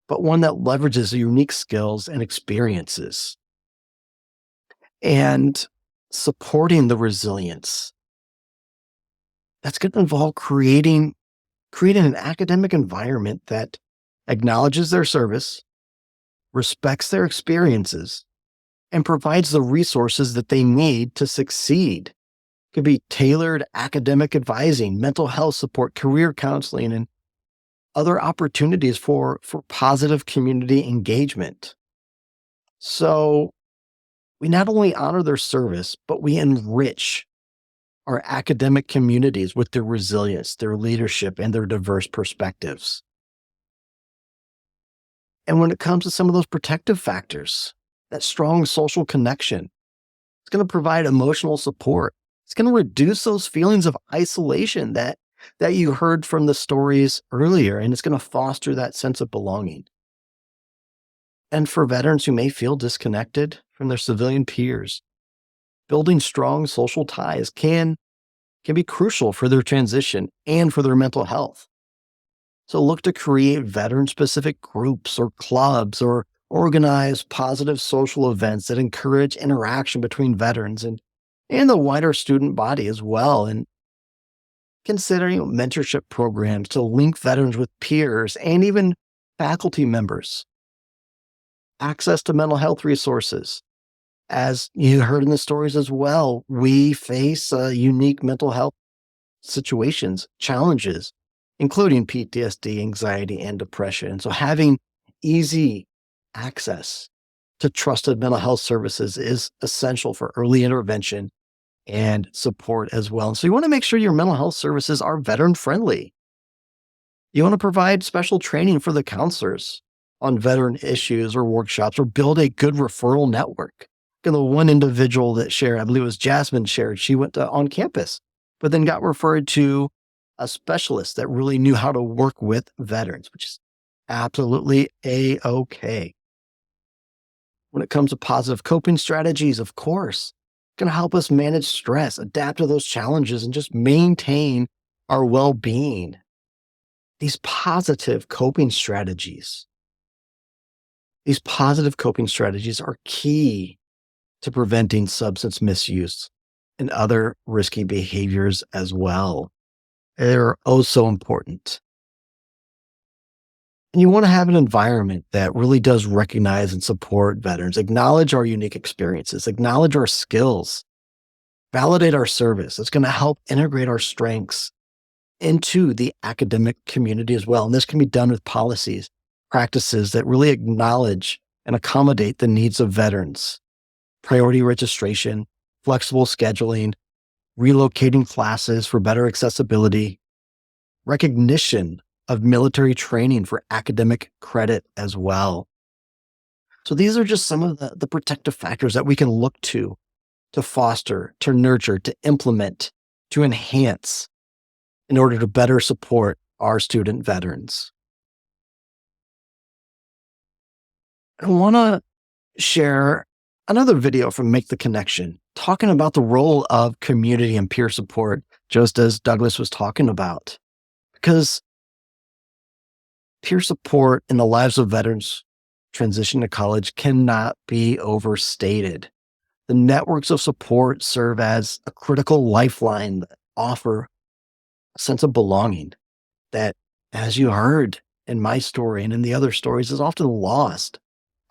but one that leverages their unique skills and experiences. And supporting the resilience, that's going to involve creating an academic environment that acknowledges their service, respects their experiences, and provides the resources that they need to succeed. It could be tailored academic advising, mental health support, career counseling, and other opportunities for positive community engagement. So we not only honor their service, but we enrich our academic communities with their resilience, their leadership, and their diverse perspectives. And when it comes to some of those protective factors, that strong social connection, it's going to provide emotional support. It's going to reduce those feelings of isolation that you heard from the stories earlier, and it's going to foster that sense of belonging. And for veterans who may feel disconnected from their civilian peers, building strong social ties can be crucial for their transition and for their mental health. So look to create veteran-specific groups or clubs, or organize positive social events that encourage interaction between veterans and the wider student body as well. And considering mentorship programs to link veterans with peers and even faculty members. Access to mental health resources. As you heard in the stories as well, we face unique mental health situations, challenges, including PTSD, anxiety, and depression. And so having easy access to trusted mental health services is essential for early intervention and support as well. And so you want to make sure your mental health services are veteran friendly. You want to provide special training for the counselors on veteran issues or workshops, or build a good referral network. And the one individual that shared, I believe it was Jasmine shared, she went to on campus, but then got referred to a specialist that really knew how to work with veterans, which is absolutely A-okay. When it comes to positive coping strategies, of course, it's going to help us manage stress, adapt to those challenges, and just maintain our well-being. These positive coping strategies are key to preventing substance misuse and other risky behaviors as well. They're oh so important. And you want to have an environment that really does recognize and support veterans, acknowledge our unique experiences, acknowledge our skills, validate our service. It's going to help integrate our strengths into the academic community as well. And this can be done with policies, practices that really acknowledge and accommodate the needs of veterans. Priority registration, flexible scheduling, relocating classes for better accessibility, recognition of military training for academic credit as well. So these are just some of the protective factors that we can look to foster, to nurture, to implement, to enhance in order to better support our student veterans. I want to share another video from Make the Connection, talking about the role of community and peer support, just as Douglas was talking about. Because peer support in the lives of veterans transition to college cannot be overstated. The networks of support serve as a critical lifeline that offer a sense of belonging that, as you heard in my story and in the other stories, is often lost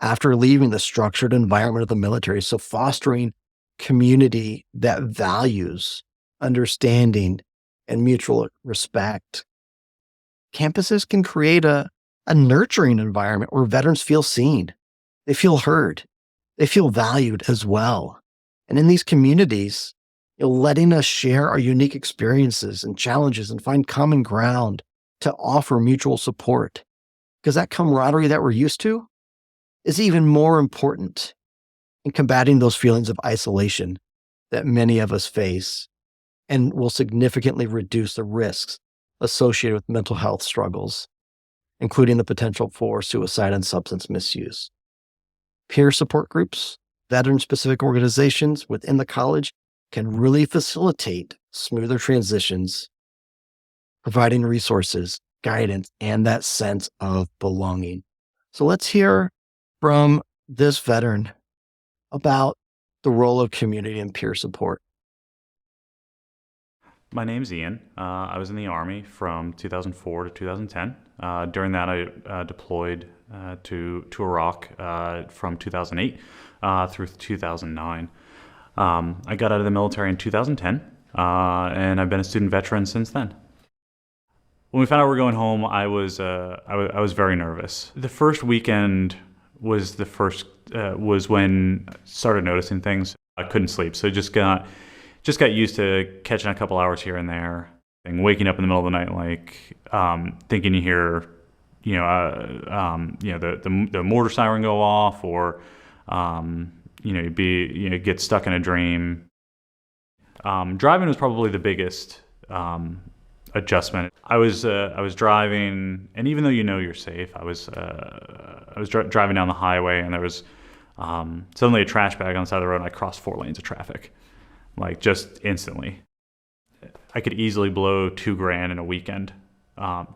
after leaving the structured environment of the military. So fostering community that values understanding and mutual respect. Campuses can create a nurturing environment where veterans feel seen, they feel heard, they feel valued as well. And in these communities, letting us share our unique experiences and challenges and find common ground to offer mutual support. Because that camaraderie that we're used to is even more important in combating those feelings of isolation that many of us face, and will significantly reduce the risks associated with mental health struggles, including the potential for suicide and substance misuse. Peer support groups, veteran-specific organizations within the college can really facilitate smoother transitions, providing resources, guidance, and that sense of belonging. So let's hear from this veteran about the role of community and peer support. My name's Ian. I was in the Army from 2004 to 2010. During that, I deployed to Iraq from 2008 through 2009. I got out of the military in 2010, and I've been a student veteran since then. When we found out we were going home, I was very nervous. The first weekend was when I started noticing things. I couldn't sleep, so just got used to catching a couple hours here and there, and waking up in the middle of the night, like thinking you hear, the mortar siren go off, or you get stuck in a dream. Driving was probably the biggest adjustment. I was driving, and even though you're safe, I was driving down the highway, and there was suddenly a trash bag on the side of the road, and I crossed 4 lanes of traffic, like just instantly. I could easily blow $2,000 in a weekend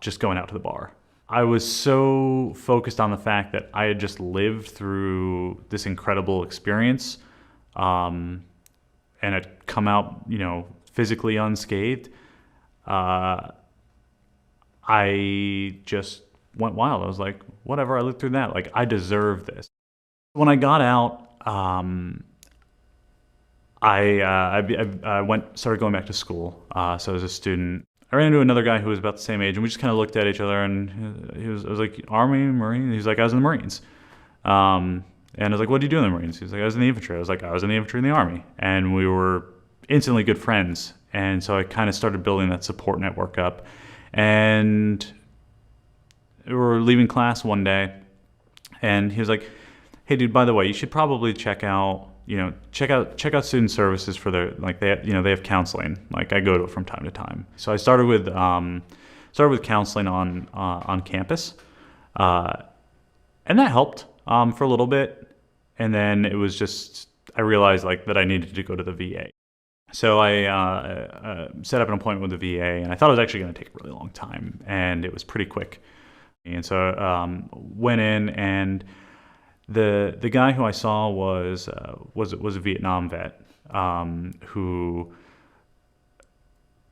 just going out to the bar. I was so focused on the fact that I had just lived through this incredible experience, and had come out, physically unscathed. I just went wild. I was like, whatever, I lived through that. Like, I deserve this. When I got out, I started going back to school. So as a student, I ran into another guy who was about the same age, and we just kind of looked at each other, and I was like, Army, Marine? He was like, I was in the Marines. And I was like, what did you do in the Marines? He was like, I was in the infantry. I was like, I was in the infantry in the Army. And we were instantly good friends. And so I kind of started building that support network up. And we were leaving class one day, and he was like, hey dude, by the way, you should probably check out student services for their, like, they have counseling. Like, I go to it from time to time. So I started with counseling on campus. And that helped for a little bit. And then it was just, I realized like that I needed to go to the VA. So I set up an appointment with the VA, and I thought it was actually going to take a really long time, and it was pretty quick. And so went in, and the guy who I saw was a Vietnam vet who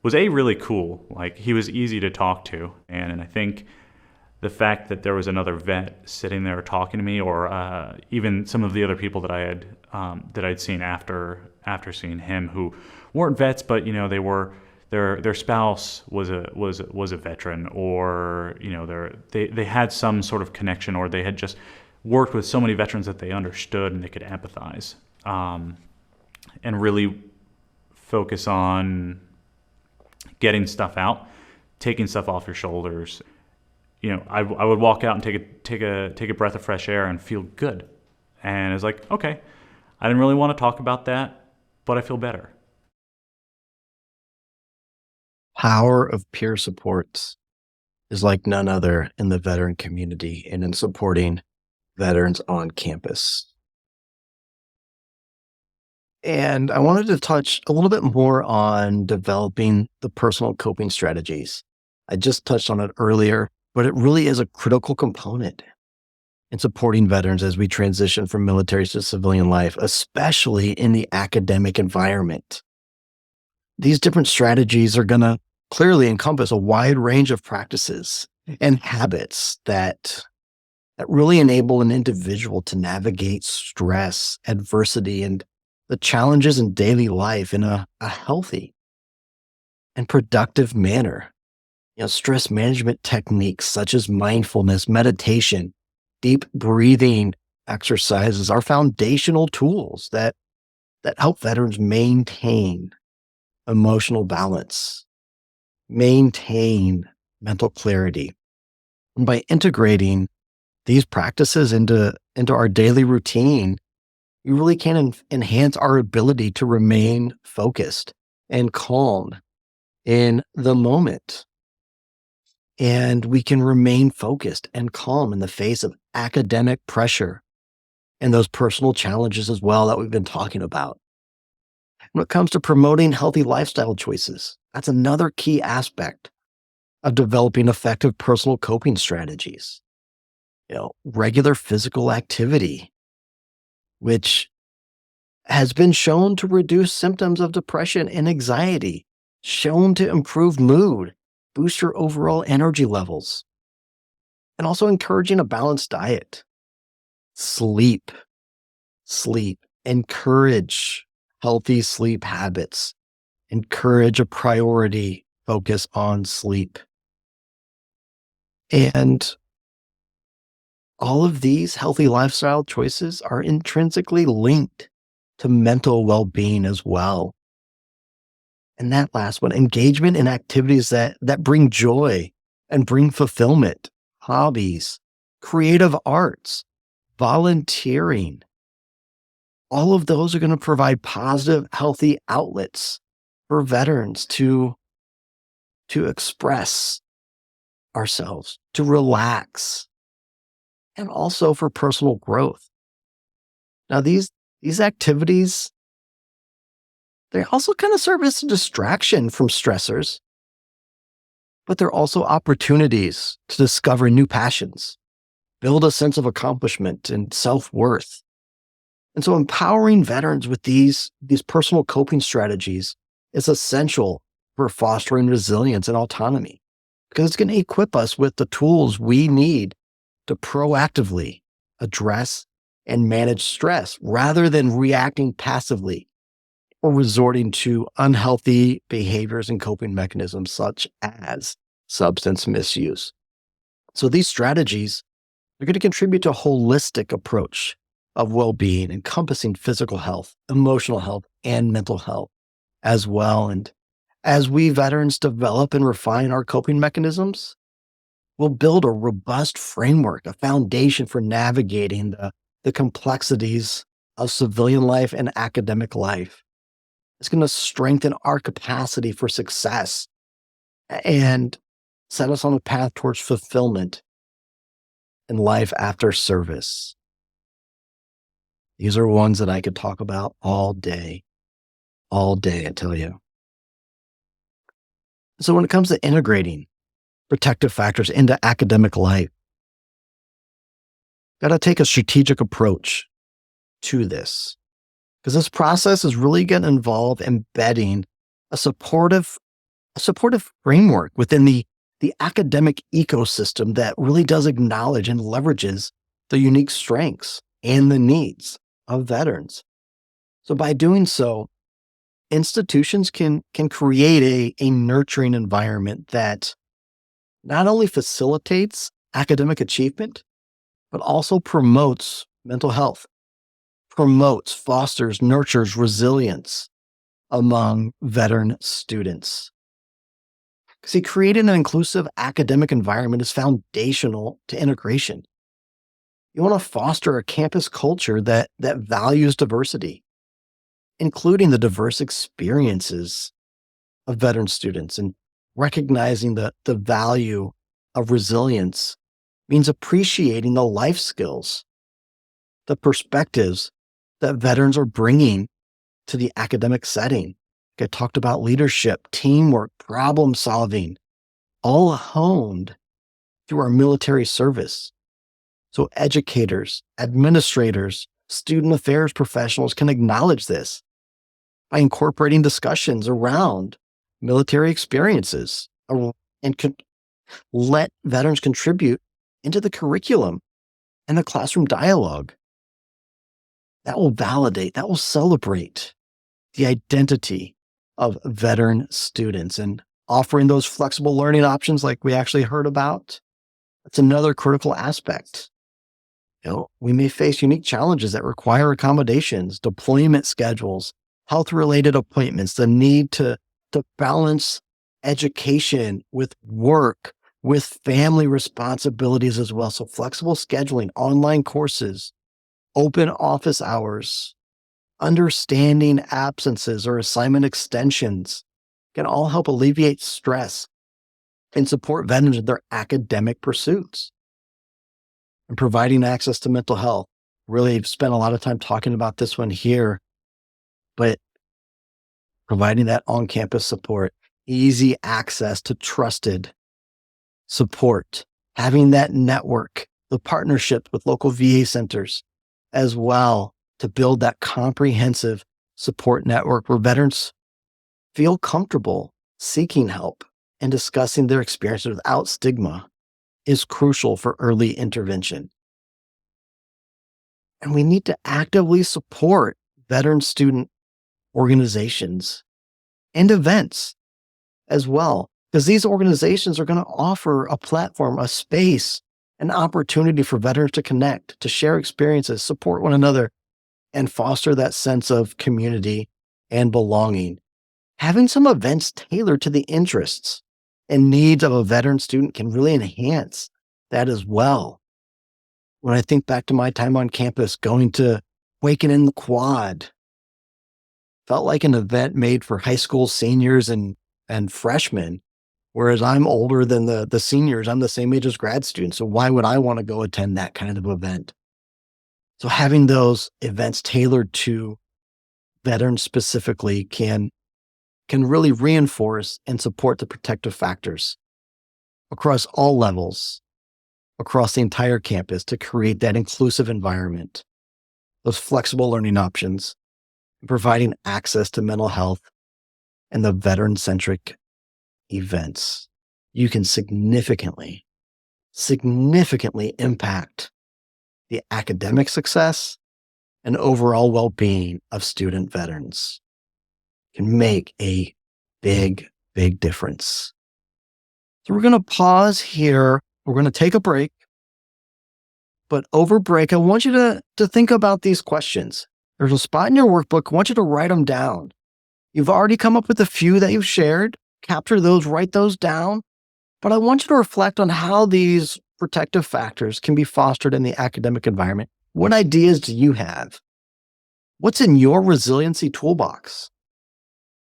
was really cool. Like, he was easy to talk to, and I think the fact that there was another vet sitting there talking to me, or even some of the other people that I'd seen after seeing him, who weren't vets, but they were, their spouse was a veteran, or they had some sort of connection, or they had just worked with so many veterans that they understood and they could empathize, and really focus on getting stuff out, taking stuff off your shoulders. I would walk out and take a breath of fresh air and feel good. And it's like, okay, I didn't really want to talk about that, but I feel better. Power of peer support is like none other in the veteran community and in supporting veterans on campus. And I wanted to touch a little bit more on developing the personal coping strategies. I just touched on it earlier, but it really is a critical component in supporting veterans as we transition from military to civilian life, especially in the academic environment. These different strategies are going to clearly encompass a wide range of practices and habits that really enable an individual to navigate stress, adversity, and the challenges in daily life in a healthy and productive manner. Stress management techniques such as mindfulness, meditation, deep breathing exercises are foundational tools that help veterans maintain emotional balance, maintain mental clarity. And by integrating these practices into our daily routine, we really can enhance our ability to remain focused and calm in the moment. And we can remain focused and calm in the face of academic pressure and those personal challenges as well that we've been talking about. When it comes to promoting healthy lifestyle choices, that's another key aspect of developing effective personal coping strategies. Regular physical activity, which has been shown to reduce symptoms of depression and anxiety. shown to improve mood, boost your overall energy levels, and also encouraging a balanced diet. Sleep, sleep, encourage healthy sleep habits, encourage a priority focus on sleep. And all of these healthy lifestyle choices are intrinsically linked to mental well-being as well. And that last one, engagement in activities that bring joy and bring fulfillment, hobbies, creative arts, volunteering. All of those are going to provide positive, healthy outlets for veterans to express ourselves, to relax, and also for personal growth. Now, these activities, they also kind of serve as a distraction from stressors, but they're also opportunities to discover new passions, build a sense of accomplishment and self-worth. And so empowering veterans with these personal coping strategies is essential for fostering resilience and autonomy, because it's going to equip us with the tools we need to proactively address and manage stress rather than reacting passively or resorting to unhealthy behaviors and coping mechanisms such as substance misuse. So these strategies are going to contribute to a holistic approach of well-being, encompassing physical health, emotional health, and mental health as well. And as we veterans develop and refine our coping mechanisms, we'll build a robust framework, a foundation for navigating the complexities of civilian life and academic life. It's going to strengthen our capacity for success and set us on a path towards fulfillment in life after service. These are ones that I could talk about all day, I tell you. So when it comes to integrating protective factors into academic life, got to take a strategic approach to this, because this process is really going to involve embedding a supportive framework within the academic ecosystem that really does acknowledge and leverages the unique strengths and the needs of veterans. So by doing so, institutions can create a nurturing environment that not only facilitates academic achievement, but also promotes mental health, fosters, nurtures resilience among veteran students. See, creating an inclusive academic environment is foundational to integration. You want to foster a campus culture that values diversity, including the diverse experiences of veteran students, and recognizing the value of resilience means appreciating the life skills, the perspectives that veterans are bringing to the academic setting. I talked about leadership, teamwork, problem solving, all honed through our military service. So educators, administrators, student affairs professionals can acknowledge this by incorporating discussions around military experiences and let veterans contribute into the curriculum and the classroom dialogue. That will validate, that will celebrate the identity of veteran students, and offering those flexible learning options like we actually heard about. That's another critical aspect. We may face unique challenges that require accommodations, deployment schedules, health-related appointments, the need to balance education with work, with family responsibilities as well. So flexible scheduling, online courses, open office hours, understanding absences or assignment extensions can all help alleviate stress and support veterans in their academic pursuits. And providing access to mental health. Really spent a lot of time talking about this one here, but providing that on-campus support, easy access to trusted support, having that network, the partnership with local VA centers as well, to build that comprehensive support network where veterans feel comfortable seeking help and discussing their experiences without stigma is crucial for early intervention. And we need to actively support veteran student organizations and events as well, because these organizations are going to offer a platform, a space, an opportunity for veterans to connect, to share experiences, support one another, and foster that sense of community and belonging. Having some events tailored to the interests and needs of a veteran student can really enhance that as well. When I think back to my time on campus, going to Waking in the Quad felt like an event made for high school seniors and freshmen, whereas I'm older than the seniors. I'm the same age as grad students. So why would I want to go attend that kind of event? So having those events tailored to veterans specifically can really reinforce and support the protective factors across all levels, across the entire campus, to create that inclusive environment, those flexible learning options, providing access to mental health and the veteran-centric events. You can significantly impact the academic success and overall well-being of student veterans. Can make a big, big difference. So we're going to pause here. We're going to take a break. But over break, I want you to think about these questions. There's a spot in your workbook. I want you to write them down. You've already come up with a few that you've shared. Capture those, write those down. But I want you to reflect on how these protective factors can be fostered in the academic environment. What ideas do you have? What's in your resiliency toolbox?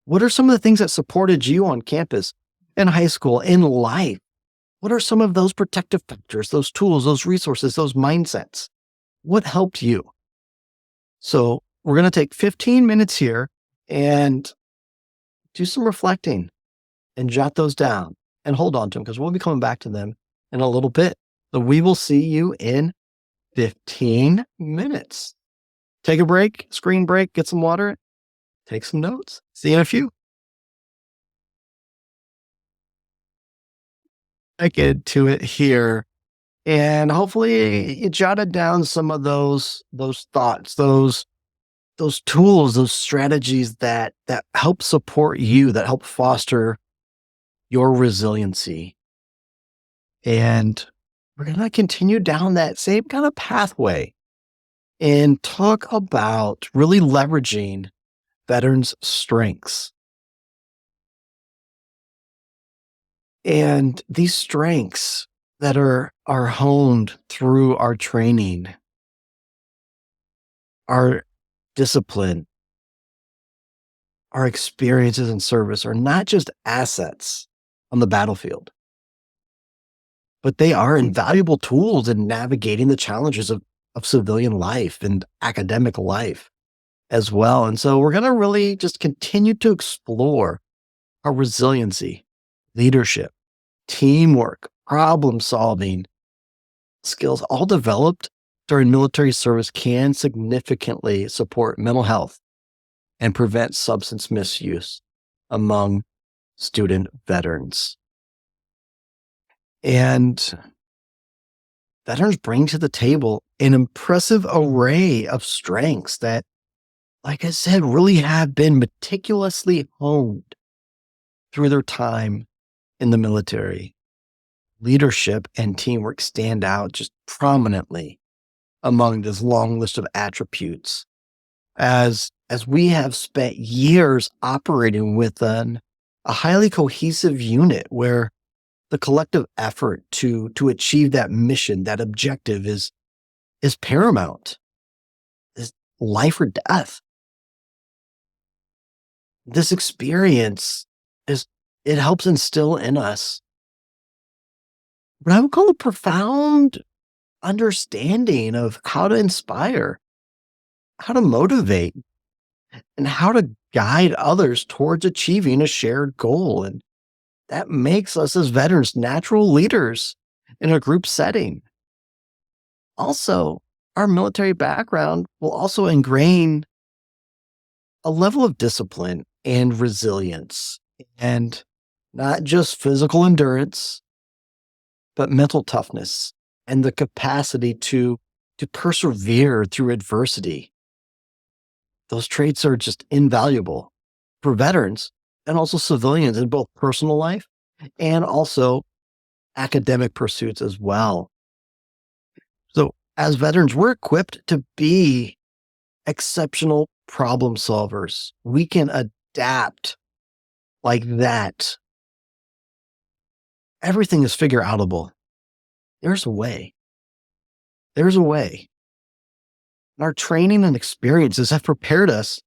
What are some of the things that supported you on campus, in high school, in life? What are some of those protective factors, those tools, those resources, those mindsets? What helped you? So we're going to take 15 minutes here and do some reflecting and jot those down and hold on to them, because we'll be coming back to them in a little bit. So we will see you in 15 minutes. Take a break, screen break, get some water, take some notes. See you in a few. I get to it here. And hopefully you jotted down some of those thoughts, those tools, those strategies that help support you, that help foster your resiliency. And we're going to continue down that same kind of pathway and talk about really leveraging veterans' strengths. And these strengths that are honed through our training, our discipline, our experiences in service are not just assets on the battlefield, but they are invaluable tools in navigating the challenges of civilian life and academic life as well. And so we're going to really just continue to explore our resiliency, leadership, teamwork, problem solving skills, all developed during military service, can significantly support mental health and prevent substance misuse among student veterans. And veterans bring to the table an impressive array of strengths that, like I said, really have been meticulously honed through their time in the military. Leadership and teamwork stand out just prominently among this long list of attributes, as we have spent years operating within a highly cohesive unit where the collective effort to achieve that mission, that objective is paramount, is life or death. This experience it helps instill in us what I would call a profound understanding of how to inspire, how to motivate, and how to guide others towards achieving a shared goal. And that makes us as veterans natural leaders in a group setting. Also, our military background will also ingrain a level of discipline and resilience. And not just physical endurance, but mental toughness and the capacity to persevere through adversity. Those traits are just invaluable for veterans and also civilians in both personal life and also academic pursuits as well. So, as veterans, we're equipped to be exceptional problem solvers. We can adapt like that. Everything is figure outable. There's a way. There's a way. And our training and experiences have prepared us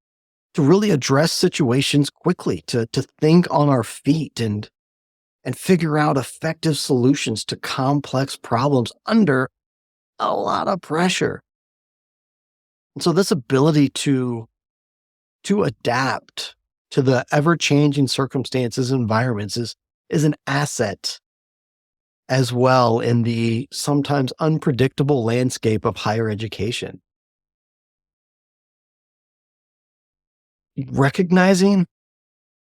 to really address situations quickly, to think on our feet and figure out effective solutions to complex problems under a lot of pressure. And so this ability to adapt to the ever-changing circumstances and environments is an asset as well in the sometimes unpredictable landscape of higher education. Recognizing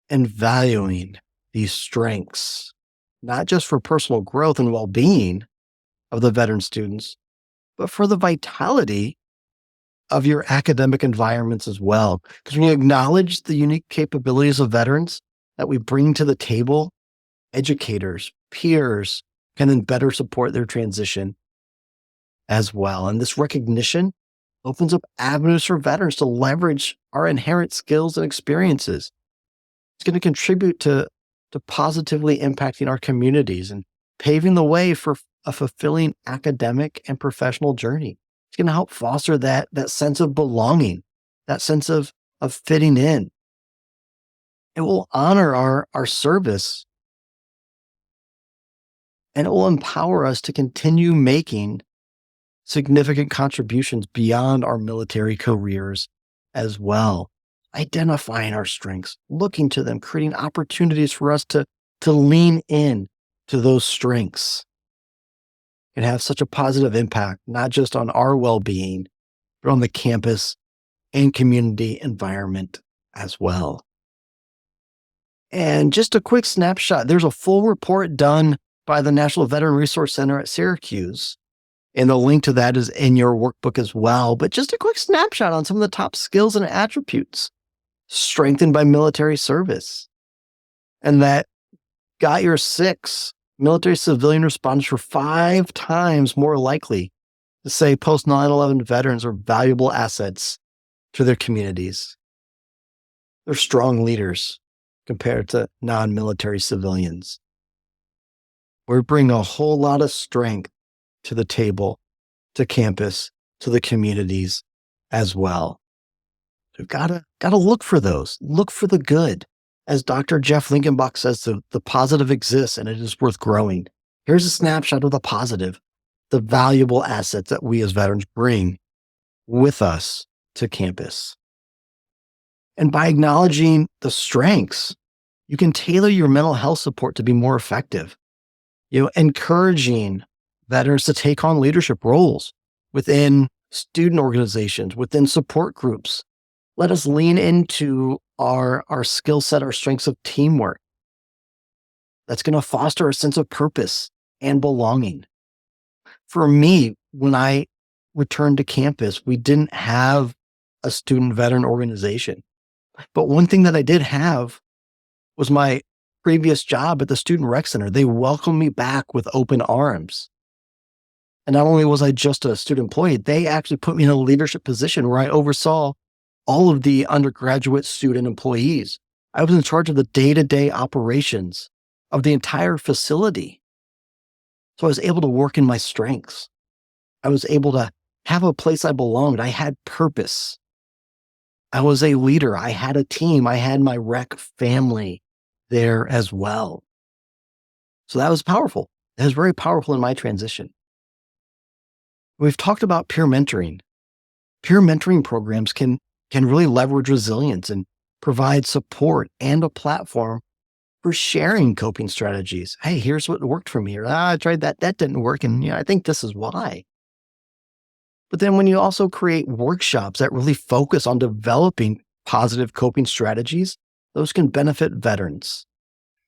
and valuing these strengths, not just for personal growth and well-being of the veteran students, but for the vitality of your academic environments as well. Because when you acknowledge the unique capabilities of veterans that we bring to the table, educators, peers can then better support their transition as well. And this recognition opens up avenues for veterans to leverage our inherent skills and experiences. It's going to contribute to positively impacting our communities and paving the way for a fulfilling academic and professional journey. It's going to help foster that sense of belonging, that sense of fitting in. It will honor our service, and it will empower us to continue making significant contributions beyond our military careers as well. Identifying our strengths, looking to them, creating opportunities for us to lean in to those strengths can have such a positive impact, not just on our well-being, but on the campus and community environment as well. And just a quick snapshot, there's a full report done by the National Veteran Resource Center at Syracuse, and the link to that is in your workbook as well. But just a quick snapshot on some of the top skills and attributes strengthened by military service. And that got your 6 military civilian respondents were 5 times more likely to say post 9/11 veterans are valuable assets to their communities. They're strong leaders compared to non-military civilians. We bring a whole lot of strength to the table, to campus, to the communities as well. We've got to look for those. Look for the good. As Dr. Jeff Linkenbach says, the positive exists and it is worth growing. Here's a snapshot of the positive, the valuable assets that we as veterans bring with us to campus. And by acknowledging the strengths, you can tailor your mental health support to be more effective. Encouraging veterans to take on leadership roles within student organizations, within support groups. Let us lean into our skill set, our strengths of teamwork. That's going to foster a sense of purpose and belonging. For me, when I returned to campus, we didn't have a student veteran organization. But one thing that I did have was my previous job at the Student Rec Center. They welcomed me back with open arms. And not only was I just a student employee, they actually put me in a leadership position where I oversaw all of the undergraduate student employees. I was in charge of the day-to-day operations of the entire facility. So I was able to work in my strengths. I was able to have a place I belonged. I had purpose. I was a leader. I had a team. I had my rec family there as well. So that was powerful. It was very powerful in my transition. We've talked about peer mentoring. Peer mentoring programs can really leverage resilience and provide support and a platform for sharing coping strategies. Hey, here's what worked for me. Or I tried that didn't work. And I think this is why. But then when you also create workshops that really focus on developing positive coping strategies, those can benefit veterans.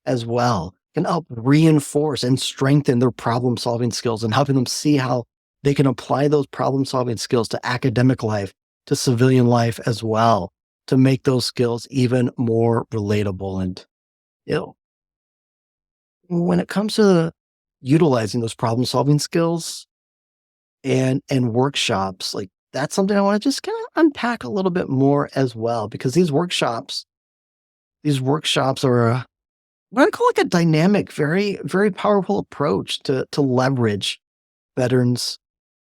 as well, can help reinforce and strengthen their problem solving skills and helping them see how they can apply those problem solving skills to academic life, to civilian life as well, to make those skills even more relatable. And, you know, when it comes to utilizing those problem solving skills and workshops, like that's something I want to just kind of unpack a little bit more as well, because these workshops are what I call like a dynamic, very, very powerful approach to leverage veterans'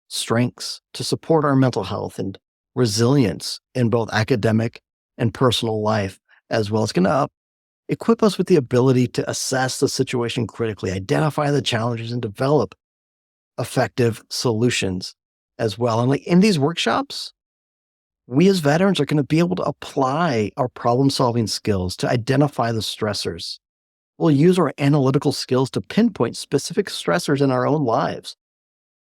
strengths to support our mental health and resilience in both academic and personal life as well. It's going to equip us with the ability to assess the situation critically, identify the challenges, and develop effective solutions as well. And like in these workshops, we as veterans are going to be able to apply our problem solving skills to identify the stressors. We'll use our analytical skills to pinpoint specific stressors in our own lives,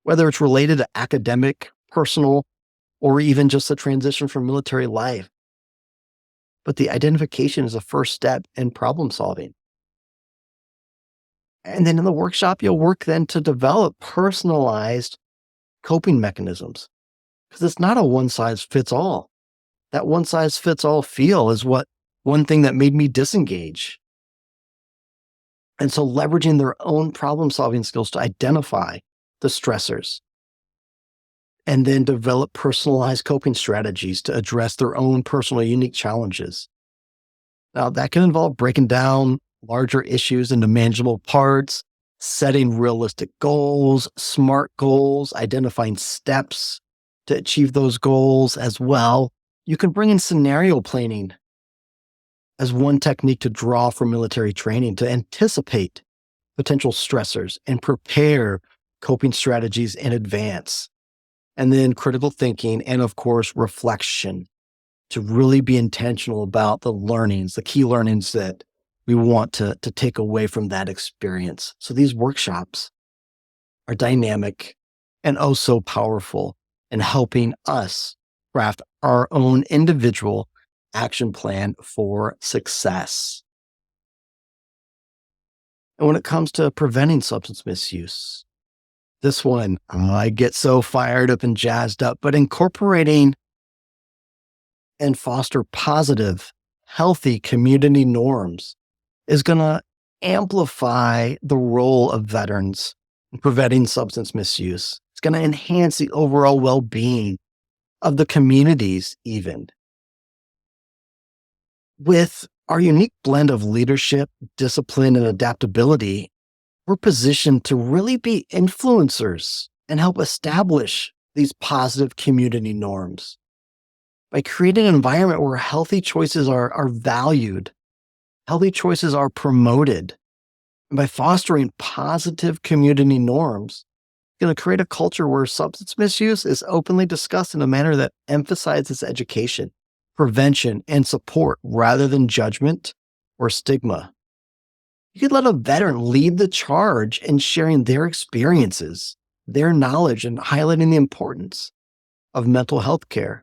whether it's related to academic, personal, or even just the transition from military life. But the identification is a first step in problem solving. And then in the workshop, you'll work then to develop personalized coping mechanisms, because it's not a one size fits all. That one size fits all feel is one thing that made me disengage. And so leveraging their own problem solving skills to identify the stressors and then develop personalized coping strategies to address their own personal unique challenges. Now, that can involve breaking down larger issues into manageable parts, setting realistic goals, smart goals, identifying steps to achieve those goals as well. You can bring in scenario planning as one technique to draw from military training to anticipate potential stressors and prepare coping strategies in advance. And then critical thinking and, of course, reflection to really be intentional about the learnings, the key learnings that we want to take away from that experience. So these workshops are dynamic and oh so powerful in helping us craft our own individual action plan for success. And when it comes to preventing substance misuse, this one, I get so fired up and jazzed up, but incorporating and foster positive, healthy community norms is going to amplify the role of veterans in preventing substance misuse. It's going to enhance the overall well-being of the communities even. With our unique blend of leadership, discipline, and adaptability, we're positioned to really be influencers and help establish these positive community norms. By creating an environment where healthy choices are valued, healthy choices are promoted, and by fostering positive community norms, it's going to create a culture where substance misuse is openly discussed in a manner that emphasizes education, prevention, and support rather than judgment or stigma. You could let a veteran lead the charge in sharing their experiences, their knowledge, and highlighting the importance of mental health care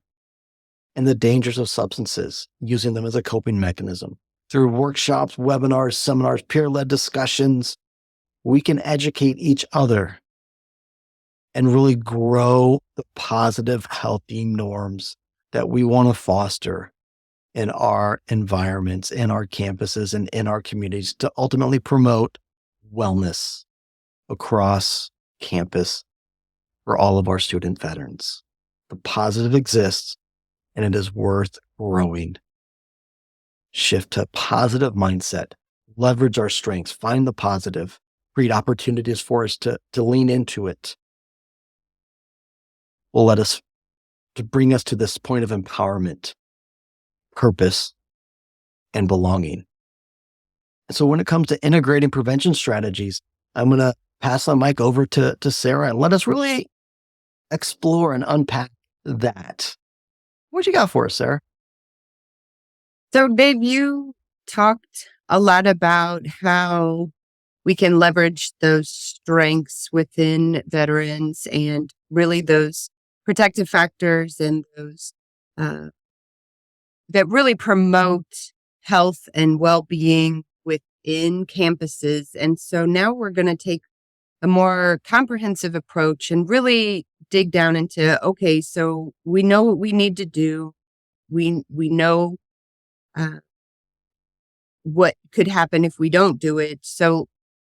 and the dangers of substances, using them as a coping mechanism. Through workshops, webinars, seminars, peer-led discussions, we can educate each other and really grow the positive, healthy norms that we want to foster in our environments, in our campuses, and in our communities to ultimately promote wellness across campus for all of our student veterans. The positive exists, and it is worth growing. Shift to positive mindset, leverage our strengths, find the positive, create opportunities for us to lean into it. Will let us to bring us to this point of empowerment, purpose, and belonging. And so when it comes to integrating prevention strategies, I'm going to pass the mic over to Sarah and let us really explore and unpack that. What you got for us, Sarah? So, Dave, you talked a lot about how we can leverage those strengths within veterans and really those protective factors and those that really promote health and well-being in campuses. And so now we're going to take a more comprehensive approach and really dig down into, okay, so we know what we need to do. We know what could happen if we don't do it. So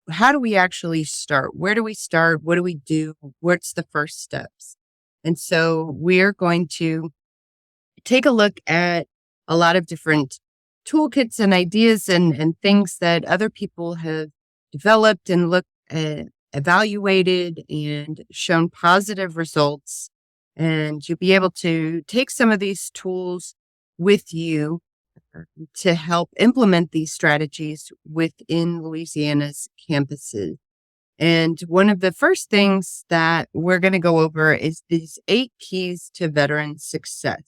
how do we actually start? Where do we start? What do we do? What's the first steps? And so we're going to take a look at a lot of different toolkits and ideas and things that other people have developed and looked at, evaluated and shown positive results. And you'll be able to take some of these tools with you to help implement these strategies within Louisiana's campuses. And one of the first things that we're going to go over is these 8 keys to veteran success.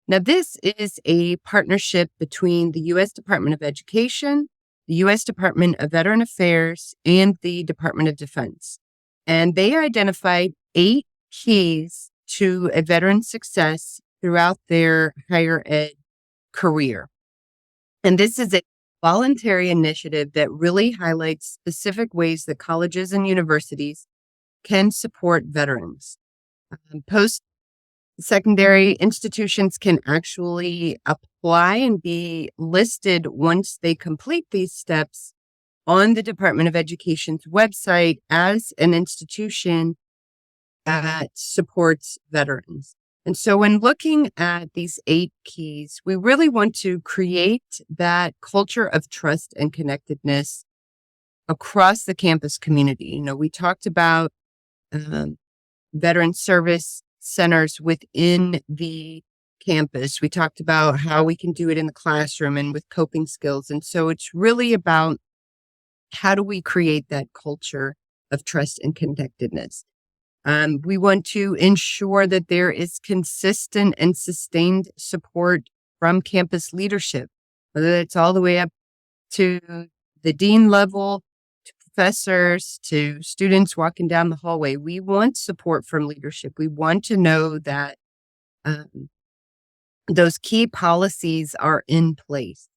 Now, this is a partnership between the U.S. Department of Education, the U.S. Department of Veteran Affairs, and the Department of Defense. And they identified 8 keys to a veteran's success throughout their higher ed career. And this is a voluntary initiative that really highlights specific ways that colleges and universities can support veterans. Post-secondary institutions can actually apply and be listed once they complete these steps on the Department of Education's website as an institution that supports veterans. And so when looking at these 8 keys, we really want to create that culture of trust and connectedness across the campus community. You know, we talked about veteran service centers within the campus. We talked about how we can do it in the classroom and with coping skills. And so it's really about how do we create that culture of trust and connectedness. We want to ensure that there is consistent and sustained support from campus leadership, whether it's all the way up to the dean level, to professors, to students walking down the hallway. We want support from leadership. We want to know that those key policies are in place.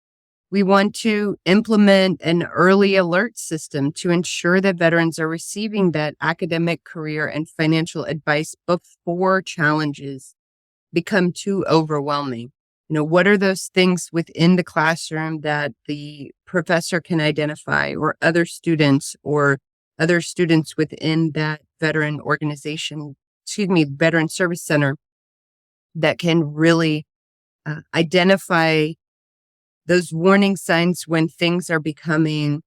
We want to implement an early alert system to ensure that veterans are receiving that academic, career, and financial advice before challenges become too overwhelming. You know, what are those things within the classroom that the professor can identify, or other students within that veteran organization, veteran service center, that can really identify those warning signs when things are becoming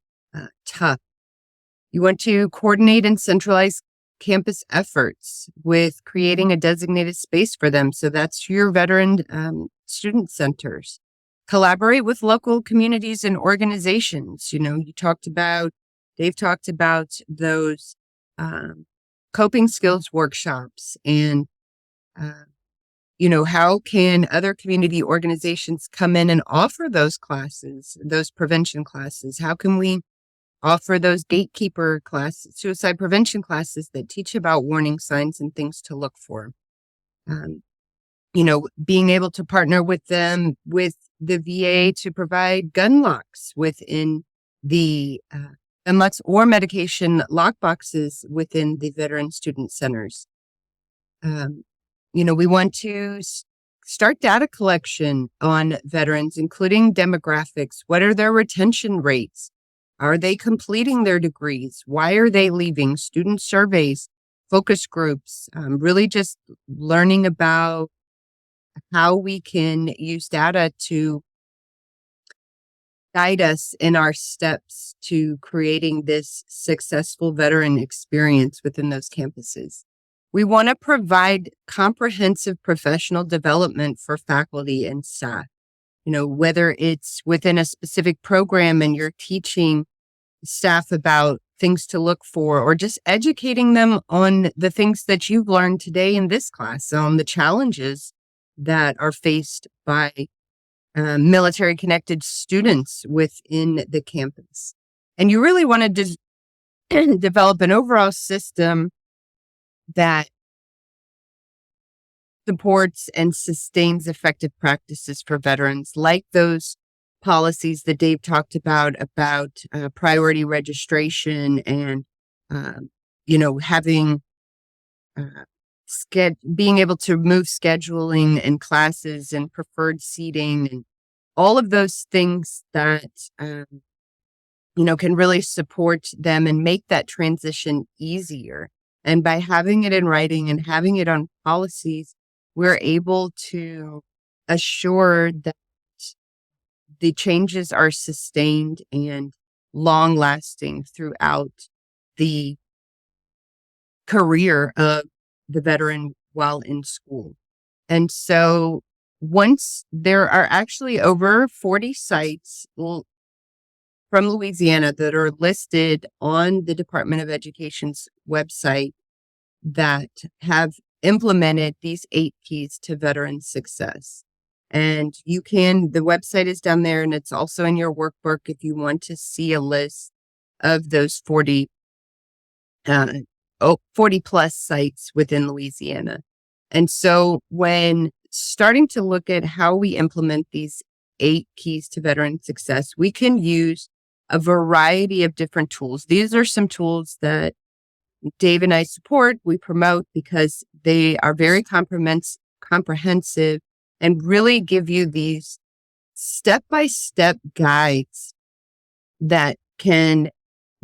tough. You want to coordinate and centralize campus efforts with creating a designated space for them. So that's your veteran student centers. Collaborate with local communities and organizations. You know, Dave talked about those coping skills workshops and how can other community organizations come in and offer those classes, those prevention classes? How can we offer those gatekeeper classes, suicide prevention classes that teach about warning signs and things to look for? Being able to partner with them, with the VA, to provide gun locks within the gun locks or medication lock boxes within the veteran student centers. We want to start data collection on veterans, including demographics. What are their retention rates? Are they completing their degrees? Why are they leaving? Student surveys, focus groups, really just learning about how we can use data to guide us in our steps to creating this successful veteran experience within those campuses. We want to provide comprehensive professional development for faculty and staff. Whether it's within a specific program and you're teaching staff about things to look for, or just educating them on the things that you've learned today in this class, on the challenges that are faced by military connected students within the campus. And you really want to develop an overall system that supports and sustains effective practices for veterans, like those policies that Dave talked about priority registration and, having being able to move scheduling and classes and preferred seating and all of those things that, can really support them and make that transition easier. And by having it in writing and having it on policies, we're able to assure that the changes are sustained and long lasting throughout the career of the veteran while in school. And so once there are actually over 40 sites from Louisiana that are listed on the Department of Education's website that have implemented these 8 keys to veteran success. And the website is down there and it's also in your workbook if you want to see a list of those 40 plus sites within Louisiana. And so when starting to look at how we implement these 8 keys to veteran success, we can use a variety of different tools. These are some tools that Dave and I support, we promote because they are very comprehensive and really give you these step-by-step guides that can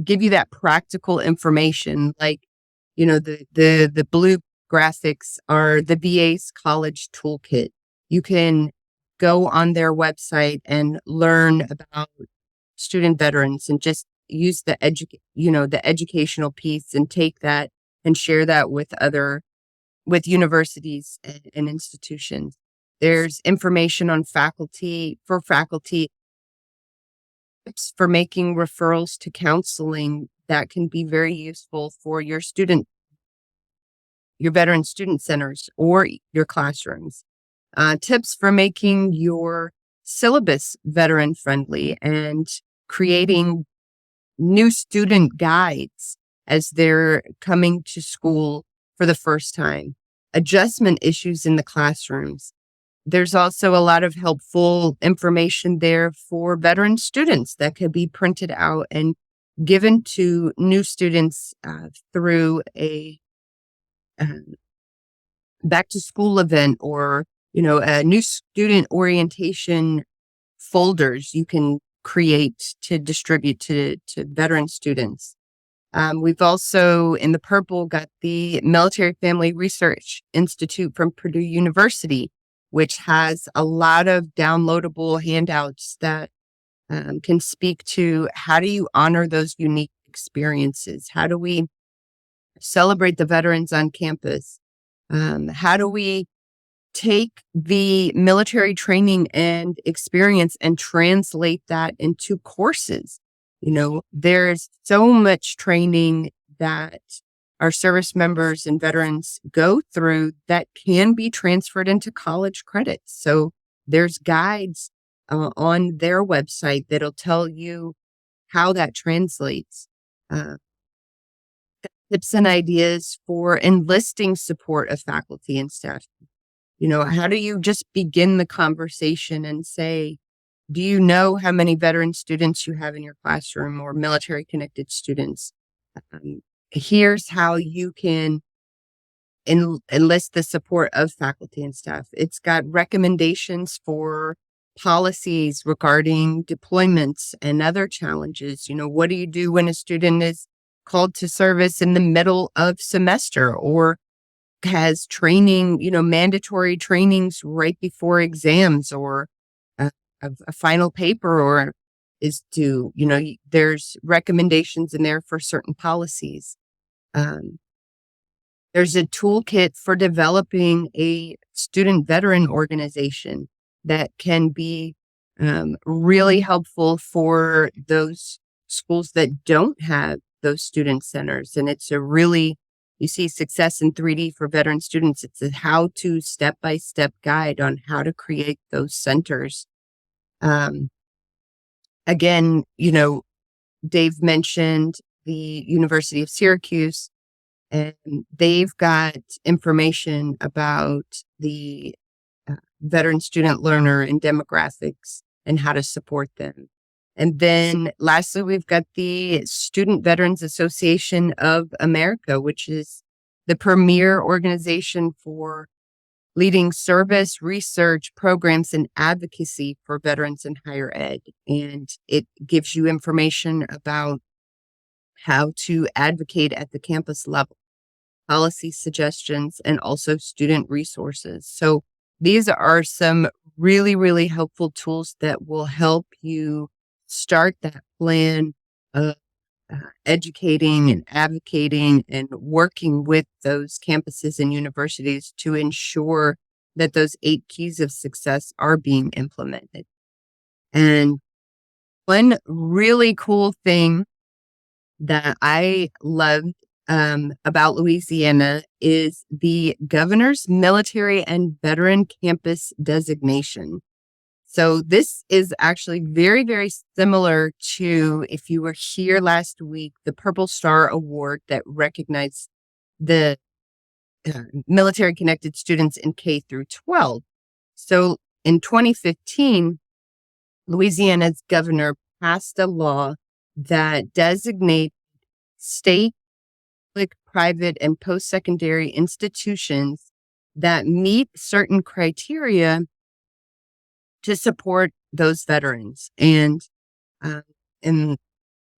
give you that practical information. Like, the blue graphics are the VA's college toolkit. You can go on their website and learn about student veterans and just use the educational piece and take that and share that with universities and institutions. There's information on faculty tips for making referrals to counseling that can be very useful for your veteran student centers or your classrooms. Tips for making your syllabus veteran friendly and creating new student guides as they're coming to school for the first time. Adjustment issues in the classrooms. There's also a lot of helpful information there for veteran students that could be printed out and given to new students through a back to school event or, a new student orientation folders you can create to distribute to veteran students. We've also, in the purple, got the Military Family Research Institute from Purdue University, which has a lot of downloadable handouts that can speak to how do you honor those unique experiences? How do we celebrate the veterans on campus? How do we take the military training and experience and translate that into courses? There's so much training that our service members and veterans go through that can be transferred into college credits. So there's guides on their website that'll tell you how that translates. Tips and ideas for enlisting support of faculty and staff. How do you just begin the conversation and say, do you know how many veteran students you have in your classroom or military connected students? Here's how you can enlist the support of faculty and staff. It's got recommendations for policies regarding deployments and other challenges. What do you do when a student is called to service in the middle of semester or has training, mandatory trainings right before exams or a final paper or is due? There's recommendations in there for certain policies. There's a toolkit for developing a student veteran organization that can be really helpful for those schools that don't have those student centers. And it's you see Success in 3D for veteran students. It's a how-to step-by-step guide on how to create those centers. Again, Dave mentioned the University of Syracuse, and they've got information about the veteran student learner and demographics and how to support them. And then lastly, we've got the Student Veterans Association of America, which is the premier organization for leading service, research, programs, and advocacy for veterans in higher ed. And it gives you information about how to advocate at the campus level, policy suggestions, and also student resources. So these are some really, really helpful tools that will help you start that plan of educating and advocating and working with those campuses and universities to ensure that those 8 keys of success are being implemented. And one really cool thing that I loved about Louisiana is the governor's military and veteran campus designation. So this is actually very, very similar to, if you were here last week, the Purple Star Award that recognized the military connected students in K through 12. So in 2015, Louisiana's governor passed a law that designates state, public, private, and post-secondary institutions that meet certain criteria to support those veterans. And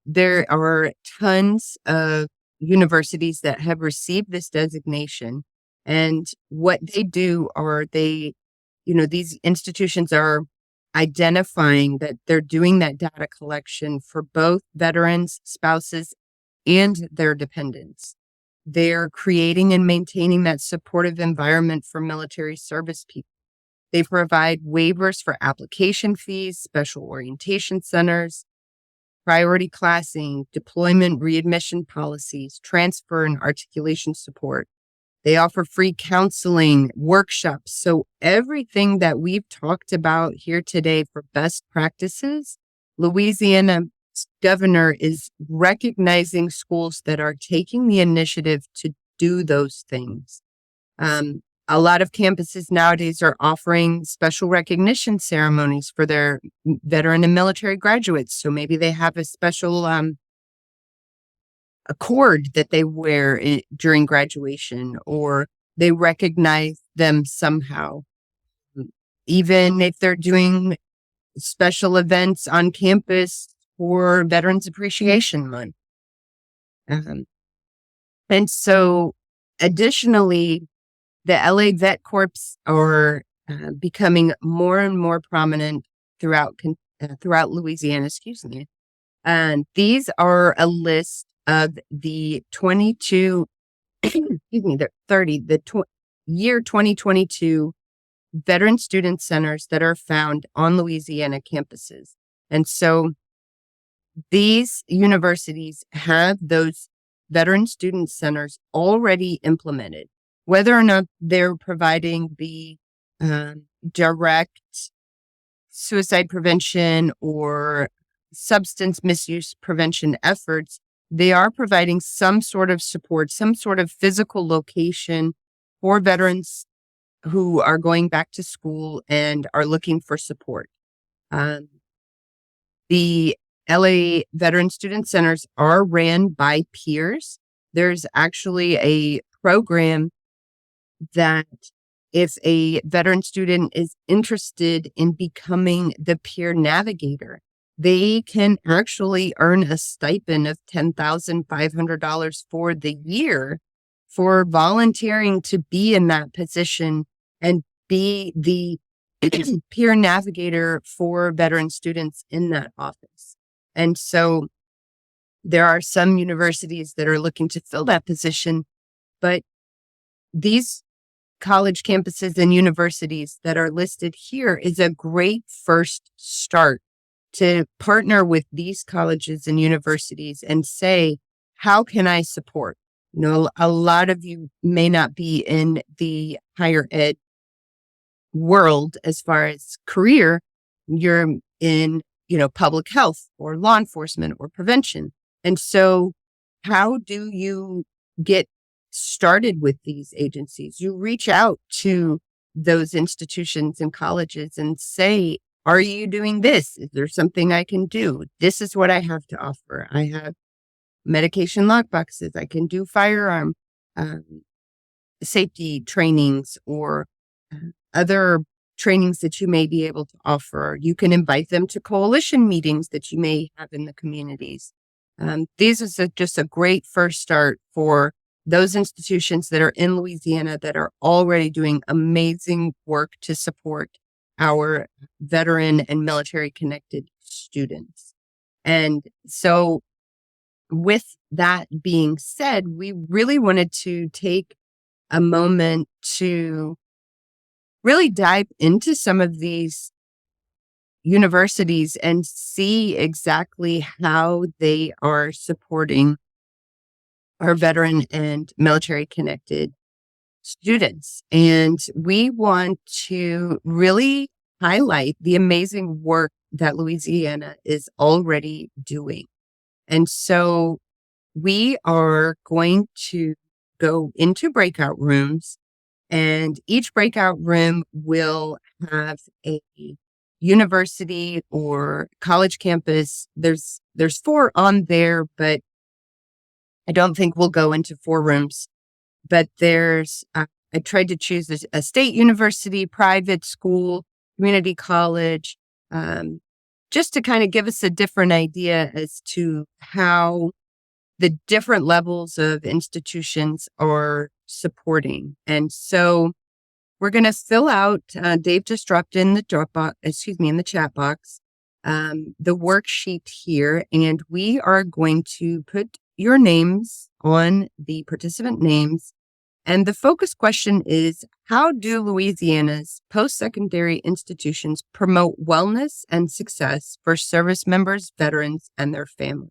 there are tons of universities that have received this designation. And what they do are these institutions are identifying that they're doing that data collection for both veterans, spouses, and their dependents. They're creating and maintaining that supportive environment for military service people. They provide waivers for application fees, special orientation centers, priority classing, deployment readmission policies, transfer and articulation support. They offer free counseling, workshops. So everything that we've talked about here today for best practices, Louisiana's governor is recognizing schools that are taking the initiative to do those things. A lot of campuses nowadays are offering special recognition ceremonies for their veteran and military graduates. So maybe they have a special a cord that they wear during graduation, or they recognize them somehow. Even if they're doing special events on campus for Veterans Appreciation Month. And so additionally, the LA Vet Corps are becoming more and more prominent throughout Louisiana, And these are a list of the 22, year 2022 veteran student centers that are found on Louisiana campuses. And so these universities have those veteran student centers already implemented. Whether or not they're providing the direct suicide prevention or substance misuse prevention efforts, they are providing some sort of support, some sort of physical location for veterans who are going back to school and are looking for support. The LA Veteran Student Centers are ran by peers. There's actually a program that if a veteran student is interested in becoming the peer navigator, they can actually earn a stipend of $10,500 for the year for volunteering to be in that position and be the peer navigator for veteran students in that office. And so there are some universities that are looking to fill that position, but these college campuses and universities that are listed here is a great first start to partner with these colleges and universities and say, how can I support? You know, a lot of you may not be in the higher ed world as far as career. You're in, public health or law enforcement or prevention. And so how do you get started with these agencies? You reach out to those institutions and colleges and say, Are you doing this? Is there something I can do? This is what I have to offer. I have medication lockboxes. I can do firearm safety trainings or other trainings that you may be able to offer. You can invite them to coalition meetings that you may have in the communities. These is just a great first start for those institutions that are in Louisiana that are already doing amazing work to support our veteran and military connected students. And so with that being said, we really wanted to take a moment to really dive into some of these universities and see exactly how they are supporting our veteran and military connected students. And we want to really highlight the amazing work that Louisiana is already doing. And so we are going to go into breakout rooms, and each breakout room will have a university or college campus. There's 4 on there, but I don't think we'll go into 4 rooms. But there's, I tried to choose a state university, private school, community college, just to kind of give us a different idea as to how the different levels of institutions are supporting. And so we're going to fill out, Dave just dropped in the in the chat box, the worksheet here, and we are going to put your names on the participant names. And the focus question is, how do Louisiana's post-secondary institutions promote wellness and success for service members, veterans, and their families?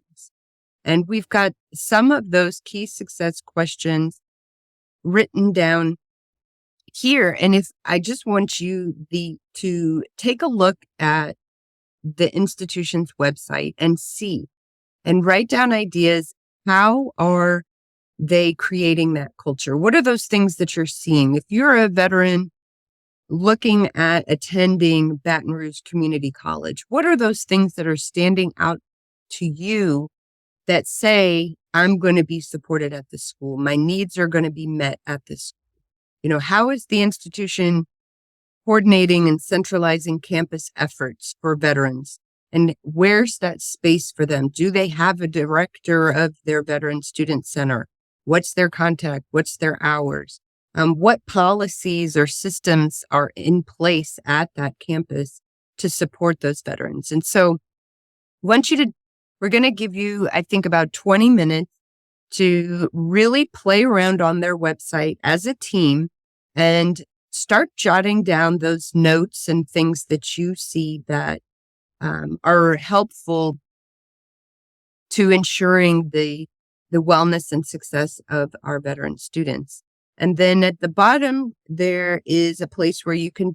And we've got some of those key success questions written down here. And if I just want you to take a look at the institution's website and see and write down ideas. How are they creating that culture? What are those things that you're seeing? If you're a veteran looking at attending Baton Rouge Community College, what are those things that are standing out to you that say, I'm going to be supported at this school? My needs are going to be met at this school. How is the institution coordinating and centralizing campus efforts for veterans? And where's that space for them? Do they have a director of their Veteran Student Center? What's their contact? What's their hours? What policies or systems are in place at that campus to support those veterans? And so we're going to give you, I think, about 20 minutes to really play around on their website as a team and start jotting down those notes and things that you see that are helpful to ensuring the wellness and success of our veteran students. And then at the bottom, there is a place where you can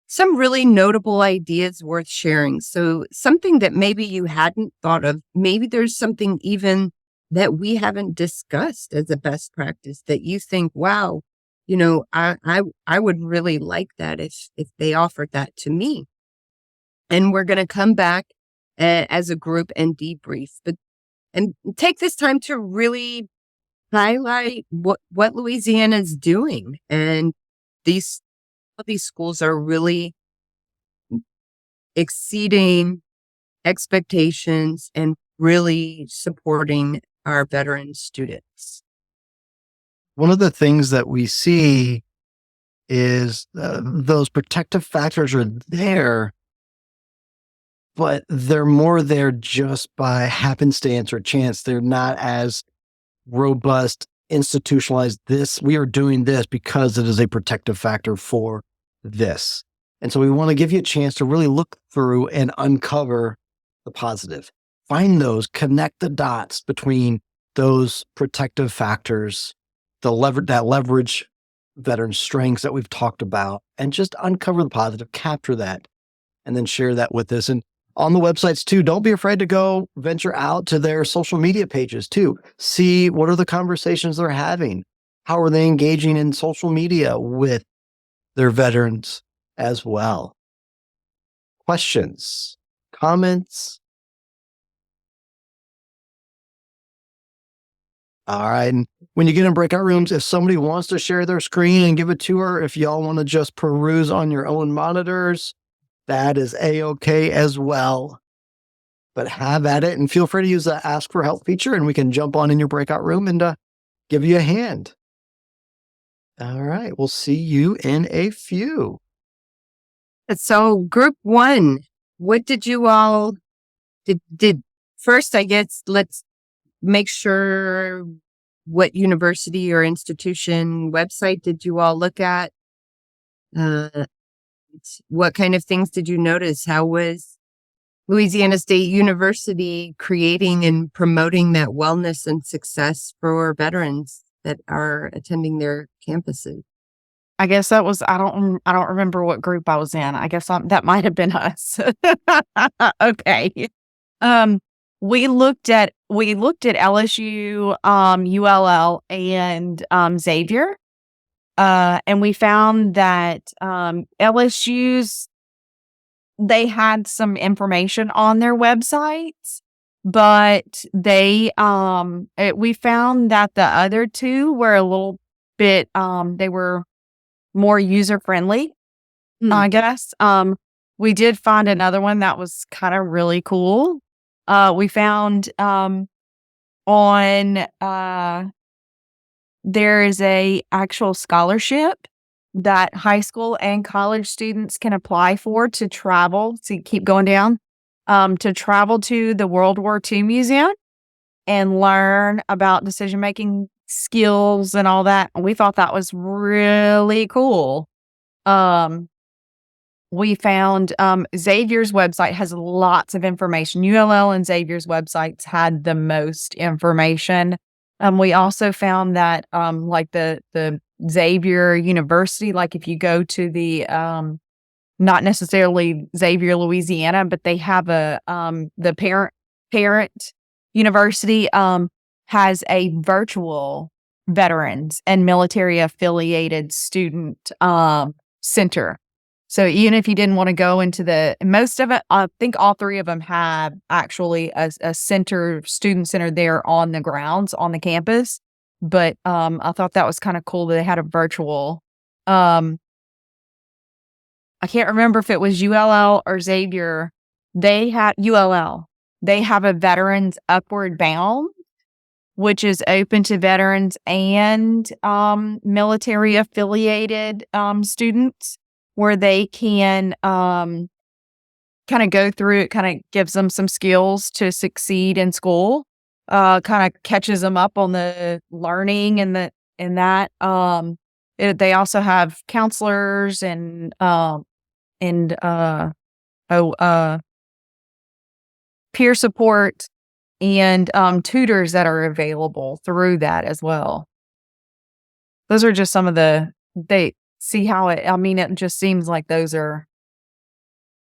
some really notable ideas worth sharing. So something that maybe you hadn't thought of, maybe there's something even that we haven't discussed as a best practice that you think, wow, I would really like that if they offered that to me. And we're going to come back as a group and debrief, and take this time to really highlight what Louisiana is doing. And these schools are really exceeding expectations and really supporting our veteran students. One of the things that we see is those protective factors are there, but they're more there just by happenstance or chance. They're not as robust, institutionalized. We are doing this because it is a protective factor for this. And so we want to give you a chance to really look through and uncover the positive. Find those, connect the dots between those protective factors, that leverage veteran strengths that we've talked about, and just uncover the positive, capture that, and then share that with us. And on the websites too, don't be afraid to go venture out to their social media pages too. See what are the conversations they're having. How are they engaging in social media with their veterans as well? questions, comments? All right. And when you get in breakout rooms, if somebody wants to share their screen and give a tour, if y'all want to just peruse on your own monitors, that is a-okay as well. But have at it and feel free to use the ask for help feature and we can jump on in your breakout room and give you a hand. All right. We'll see you in a few. So group one, what did you all did first, I guess, let's make sure what university or institution website did you all look at? What kind of things did you notice? How was Louisiana State University creating and promoting that wellness and success for veterans that are attending their campuses? I guess that was I don't remember what group I was in. I guess that might have been us. Okay. We looked at LSU, ULL, and Xavier, and we found that LSU's they had some information on their websites, but we found that the other two were a little bit they were more user friendly, I guess. We did find another one that was kind of really cool. We found there is a actual scholarship that high school and college students can apply for to travel, to keep going down, to travel to the World War II Museum and learn about decision-making skills and all that. And we thought that was really cool. We found Xavier's website has lots of information. ULL and Xavier's websites had the most information. We also found that like the Xavier University, like if you go to the not necessarily Xavier, Louisiana, but they have the parent university has a virtual veterans and military affiliated student center. So even if you didn't want to go into most of it, I think all three of them have actually a student center there on the grounds on the campus. But I thought that was kind of cool that they had a virtual. I can't remember if it was ULL or Xavier. They had ULL. They have a Veterans Upward Bound, which is open to veterans and military affiliated students, where they can kind of go through it, kind of gives them some skills to succeed in school, kind of catches them up on the learning and that. They also have counselors and peer support and tutors that are available through that as well. Those are just some of they see how it just seems like those are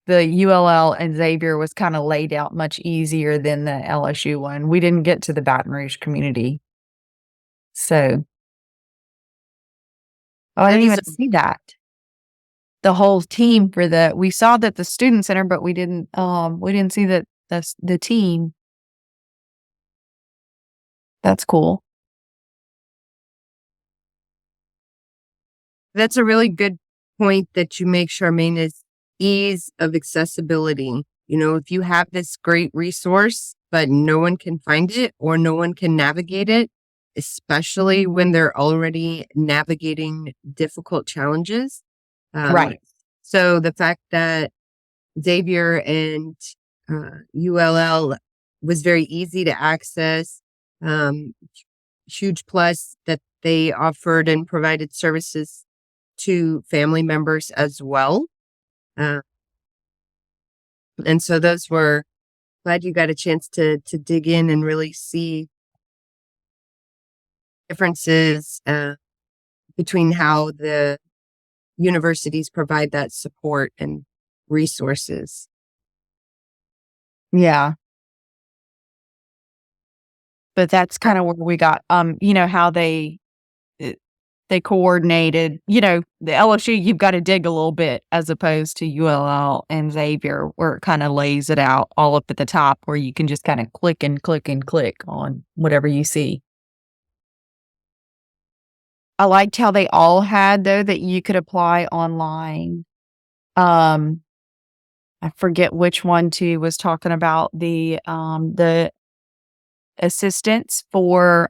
the ULL and Xavier was kind of laid out much easier than the LSU one. We didn't get to the Baton Rouge community. So, I didn't even see that. The whole team we saw that the student center, but we didn't see the team. That's cool. That's a really good point that you make, Charmaine, is ease of accessibility. If you have this great resource, but no one can find it or no one can navigate it, especially when they're already navigating difficult challenges. Right. So the fact that Xavier and ULL was very easy to access, huge plus that they offered and provided services to family members as well. And so those were, glad you got a chance to dig in and really see differences between how the universities provide that support and resources. Yeah. But that's kind of where we got, how they they coordinated. The LSU, you've got to dig a little bit as opposed to ULL and Xavier, where it kind of lays it out all up at the top where you can just kind of click and click and click on whatever you see. I liked how they all had, though, that you could apply online. I forget which one too was talking about the assistance for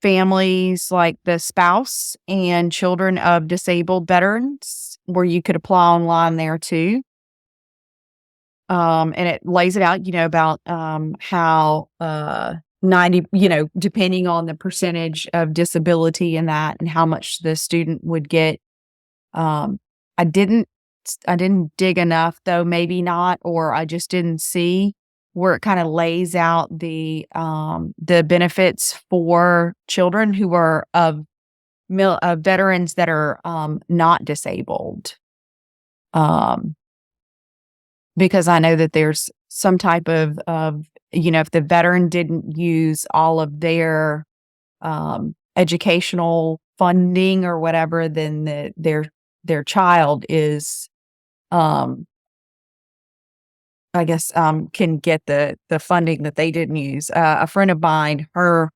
families, like the spouse and children of disabled veterans, where you could apply online there too. And it lays it out, about how 90, depending on the percentage of disability in that and how much the student would get. I didn't dig enough, though, maybe not, or I just didn't see where it kind of lays out the benefits for children who are of veterans that are not disabled. Because I know that there's some type of if the veteran didn't use all of their educational funding or whatever, then their child is I guess can get the funding that they didn't use. A friend of mine, her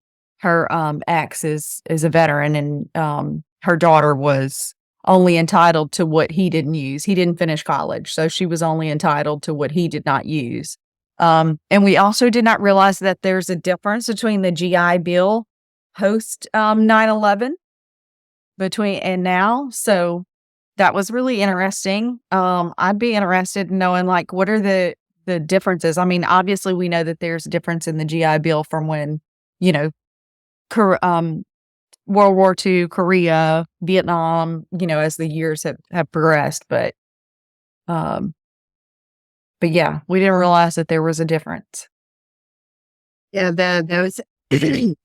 ex is a veteran, and her daughter was only entitled to what he didn't use. He didn't finish college, so she was only entitled to what he did not use. And we also did not realize that there's a difference between the GI Bill post 9/11 between and now. So that was really interesting. I'd be interested in knowing, like, what are the differences. I mean, obviously we know that there's a difference in the GI Bill from when, World War II, Korea, Vietnam, as the years have progressed. But yeah, we didn't realize that there was a difference. Yeah, those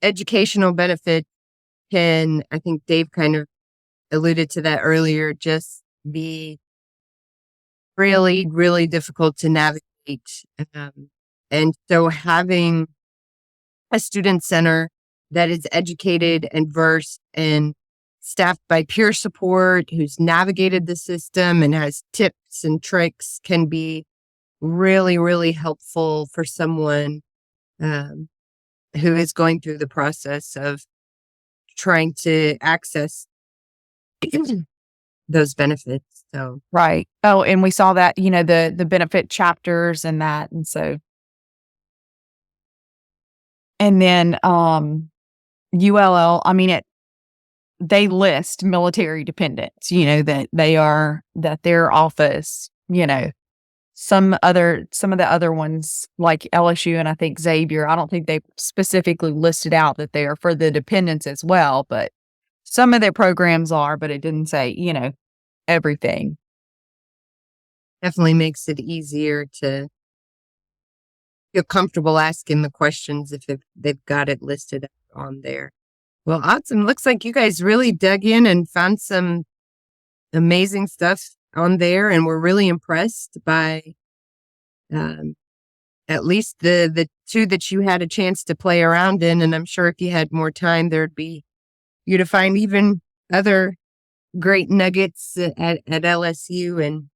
educational benefits can, I think Dave kind of alluded to that earlier, just be really, really difficult to navigate. And so having a student center that is educated and versed and staffed by peer support, who's navigated the system and has tips and tricks, can be really, really helpful for someone who is going through the process of trying to access those benefits. So Right. Oh, and we saw that, the benefit chapters and that. And so, and then ULL, I mean, they list military dependents, that their office, some of the other ones like LSU and I think Xavier, I don't think they specifically listed out that they are for the dependents as well, but some of their programs are, but it didn't say, everything. definitely makes it easier to feel comfortable asking the questions if they've got it listed on there. Well, awesome. Looks like you guys really dug in and found some amazing stuff on there, and we're really impressed by at least the two that you had a chance to play around in. And I'm sure if you had more time, there'd be you to find even other great nuggets at LSU and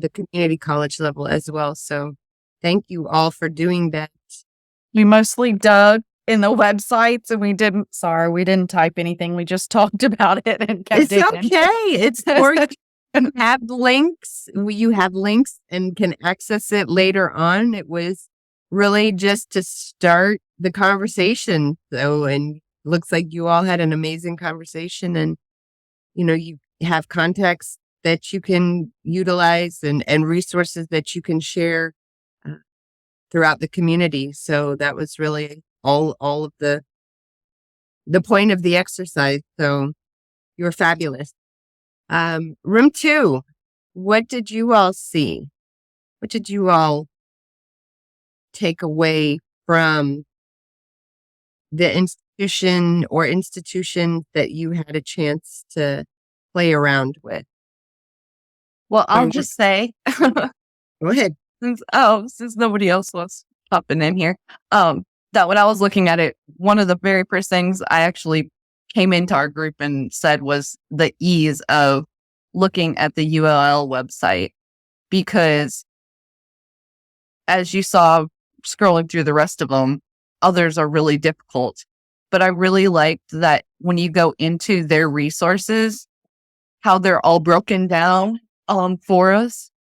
the community college level as well. So thank you all for doing that. We mostly dug in the websites and we didn't type anything. We just talked about it and kept It's digging. okay. It's or you have links. You have links and can access it later on. It was really just to start the conversation. So, and looks like you all had an amazing conversation, and you have contacts that you can utilize and resources that you can share throughout the community. So that was really all of the point of the exercise. So you were fabulous. Room 2, what did you all see? What did you all take away from the institution or institutions that you had a chance to play around with? Well, I'll just say, Go ahead. since nobody else was popping in here, that when I was looking at it, one of the very first things I actually came into our group and said was the ease of looking at the ULL website, because as you saw scrolling through the rest of them, others are really difficult. But I really liked that when you go into their resources, how they're all broken down for us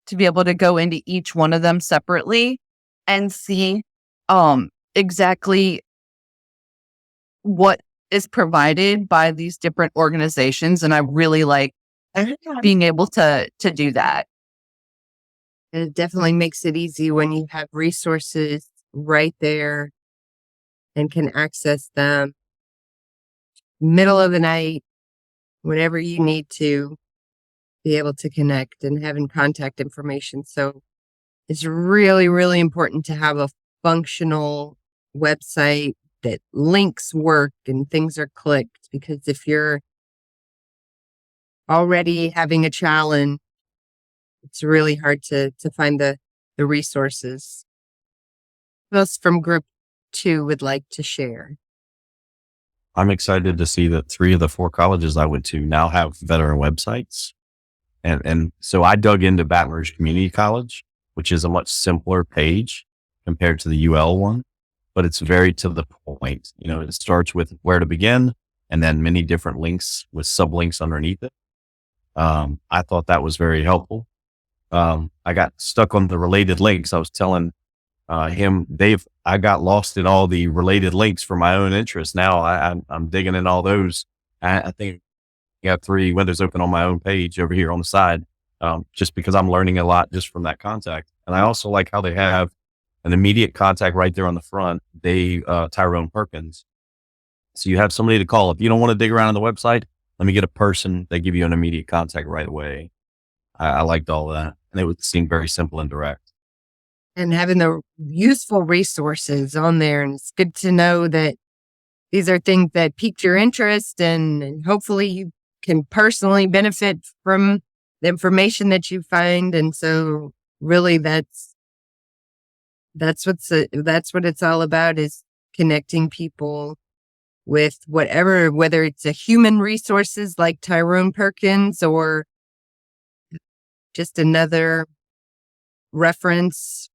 to be able to go into each one of them separately and see exactly what is provided by these different organizations. And I really like being able to do that. And it definitely makes it easy when you have resources right there and can access them middle of the night, whenever you need to be able to connect and having contact information. So it's really, really important to have a functional website that links work and things are clicked, because if you're already having a challenge, it's really hard to find the resources. Who else from group 2 would like to share? I'm excited to see that 3 of the 4 colleges I went to now have veteran websites. And so I dug into Baton Rouge Community College, which is a much simpler page compared to the UL one, but it's very to the point. You know, it starts with where to begin and then many different links with sublinks underneath it. I thought that was very helpful. I got stuck on the related links. I was telling him, I got lost in all the related links for my own interest. Now I'm digging in all those. I think I got 3 windows open on my own page over here on the side, just because I'm learning a lot just from that contact. And I also like how they have an immediate contact right there on the front, Tyrone Perkins. So you have somebody to call. If you don't want to dig around on the website, let me get a person. They give you an immediate contact right away. I liked all that. And it would seem very simple and direct. And having the useful resources on there. And it's good to know that these are things that piqued your interest, and hopefully you can personally benefit from the information that you find. And so really that's what it's all about, is connecting people with whatever, whether it's a human resources like Tyrone Perkins or just another reference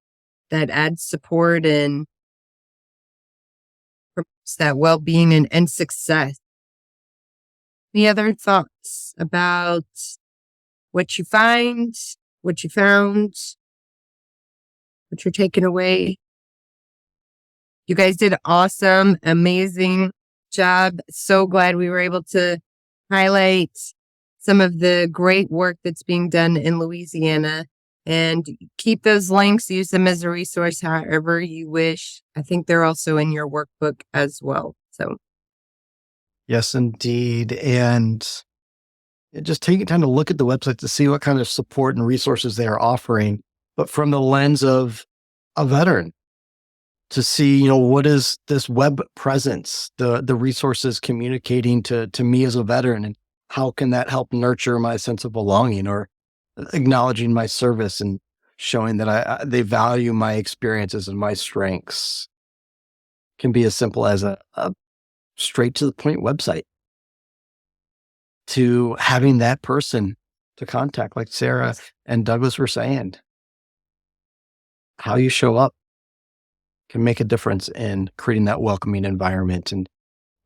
that adds support and promotes that well-being and success. Any other thoughts about what you find, what you found, what you're taking away? You guys did awesome, amazing job. So glad we were able to highlight some of the great work that's being done in Louisiana. And keep those links, use them as a resource however you wish. I think they're also in your workbook as well. So, Yes, indeed. And just taking time to look at the website to see what kind of support and resources they are offering, but from the lens of a veteran, to see, you know, what is this web presence, the resources communicating to me as a veteran, and how can that help nurture my sense of belonging, or acknowledging my service and showing that they value my experiences and my strengths. Can be as simple as a straight to the point website, to having that person to contact, like Sarah and Douglas were saying. How you show up can make a difference in creating that welcoming environment. And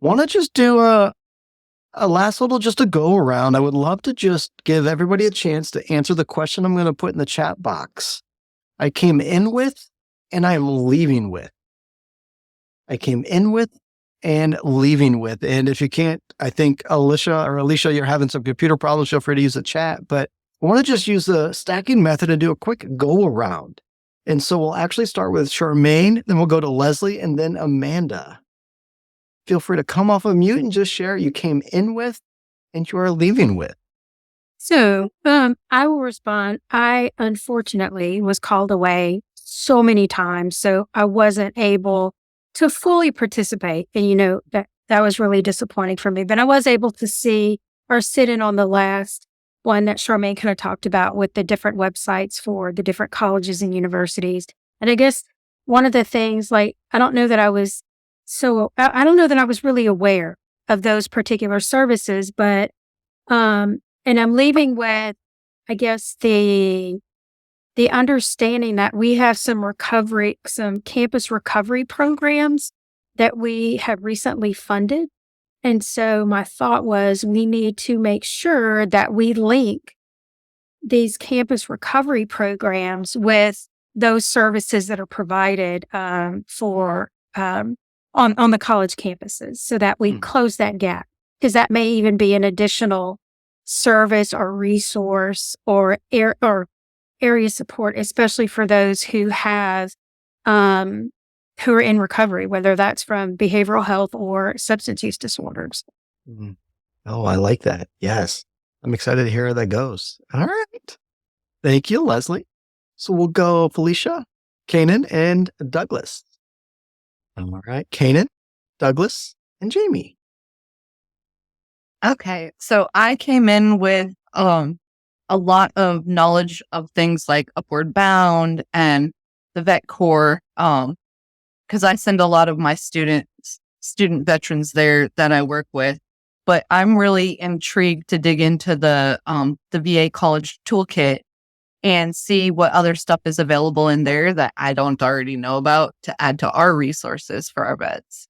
want to just do a last little, just a go around. I would love to just give everybody a chance to answer the question I'm going to put in the chat box. I came in with, and I am leaving with. I came in with and leaving with. And if you can't, I think Alicia, you're having some computer problems. Feel free to use the chat, but I want to just use the stacking method and do a quick go around. And so we'll actually start with Charmaine, then we'll go to Leslie, and then Amanda. Feel free to come off of mute and just share you came in with and you are leaving with. So, I will respond. I unfortunately was called away so many times, so I wasn't able to fully participate. And, you know, that was really disappointing for me. But I was able to see or sit in on the last one that Charmaine kind of talked about with the different websites for the different colleges and universities. And I guess one of the things, like, I don't know that I was really aware of those particular services. But, and I'm leaving with, I guess, the understanding that we have some campus recovery programs that we have recently funded. And so my thought was we need to make sure that we link these campus recovery programs with those services that are provided for on the college campuses, so that we close that gap, because that may even be an additional service or resource or area support, especially for those who have who are in recovery, whether that's from behavioral health or substance use disorders. Mhm. Oh, I like that. Yes. I'm excited to hear how that goes. All right. Thank you, Leslie. So we'll go Felicia, Kanan, and Douglas. All right. Kanan, Douglas, and Jamie. Okay, so I came in with a lot of knowledge of things like Upward Bound and the Vet Corps, because I send a lot of my student veterans there that I work with. But I'm really intrigued to dig into the VA College Toolkit and see what other stuff is available in there that I don't already know about to add to our resources for our vets.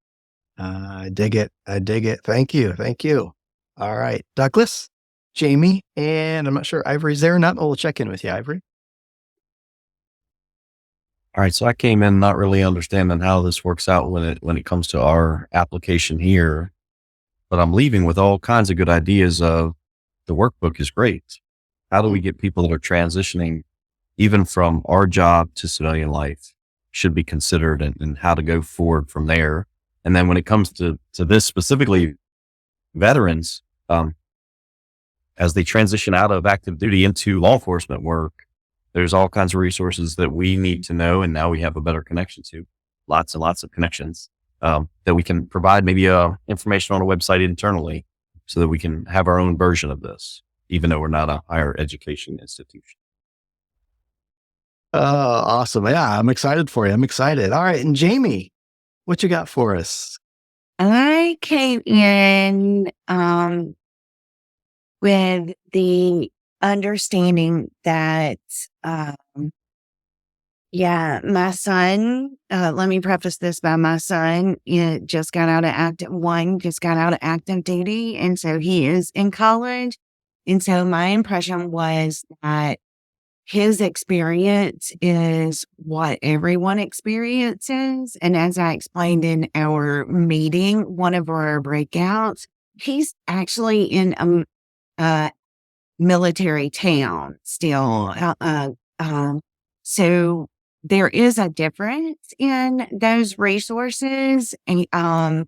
I dig it. I dig it. Thank you. Thank you. All right. Douglas, Jamie, and I'm not sure Ivory's there or not, but we'll check in with you, Ivory. All right. So I came in not really understanding how this works out when it comes to our application here, but I'm leaving with all kinds of good ideas of the workbook is great. How do we get people that are transitioning even from our job to civilian life should be considered, and how to go forward from there. And then when it comes to this specifically, veterans, as they transition out of active duty into law enforcement work, there's all kinds of resources that we need to know. And now we have a better connection to lots and lots of connections, that we can provide maybe information on a website internally so that we can have our own version of this, even though we're not a higher education institution. Oh, awesome. Yeah, I'm excited for you. I'm excited. All right. And Jamie, what you got for us? I came in with the understanding that, my son, let me preface this by my son, just got out of active duty. And so he is in college. And so my impression was that his experience is what everyone experiences. And as I explained in our meeting, one of our breakouts, he's actually in a military town still. So there is a difference in those resources and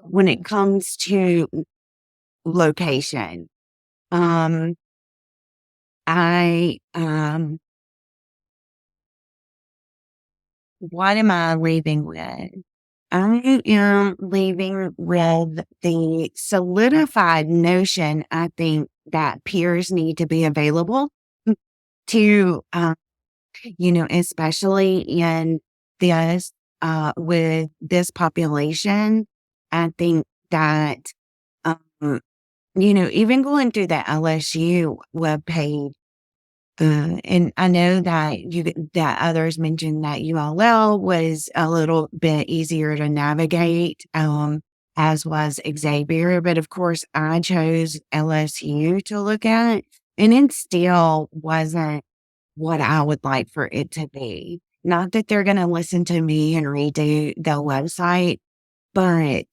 when it comes to location. What am I leaving with? I am leaving with the solidified notion, I think, that peers need to be available to, especially in this, with this population. I think that, even going through the LSU webpage, and I know that that others mentioned that ULL was a little bit easier to navigate, as was Xavier. But of course, I chose LSU to look at, and it still wasn't what I would like for it to be. Not that they're going to listen to me and redo the website, but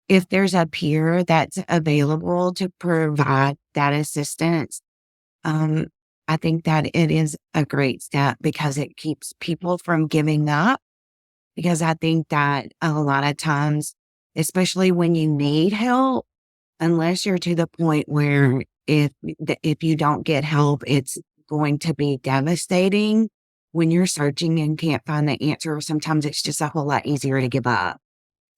if there's a peer that's available to provide that assistance, I think that it is a great step because it keeps people from giving up. Because I think that a lot of times, especially when you need help, unless you're to the point where if you don't get help, it's going to be devastating. When you're searching and can't find the answer, sometimes it's just a whole lot easier to give up.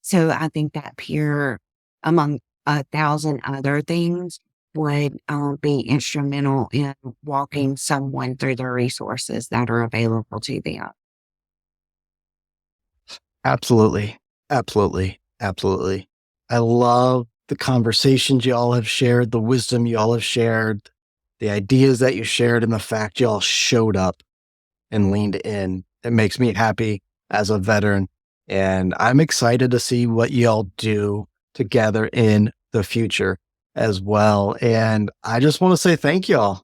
So I think that peer, among 1,000 other things, would be instrumental in walking someone through the resources that are available to them. Absolutely. Absolutely. Absolutely. I love the conversations you all have shared, the wisdom you all have shared, the ideas that you shared, and the fact you all showed up and leaned in. It makes me happy as a veteran. And I'm excited to see what y'all do together in the future as well. And I just want to say thank y'all.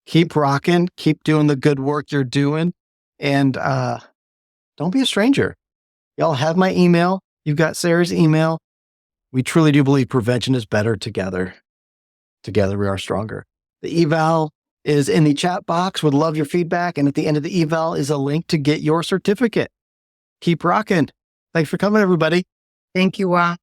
Keep rocking, keep doing the good work you're doing. And don't be a stranger. Y'all have my email. You've got Sarah's email. We truly do believe prevention is better together. Together we are stronger. The eval is in the chat box. Would love your feedback. And at the end of the eval is a link to get your certificate. Keep rocking. Thanks for coming, everybody. Thank you all.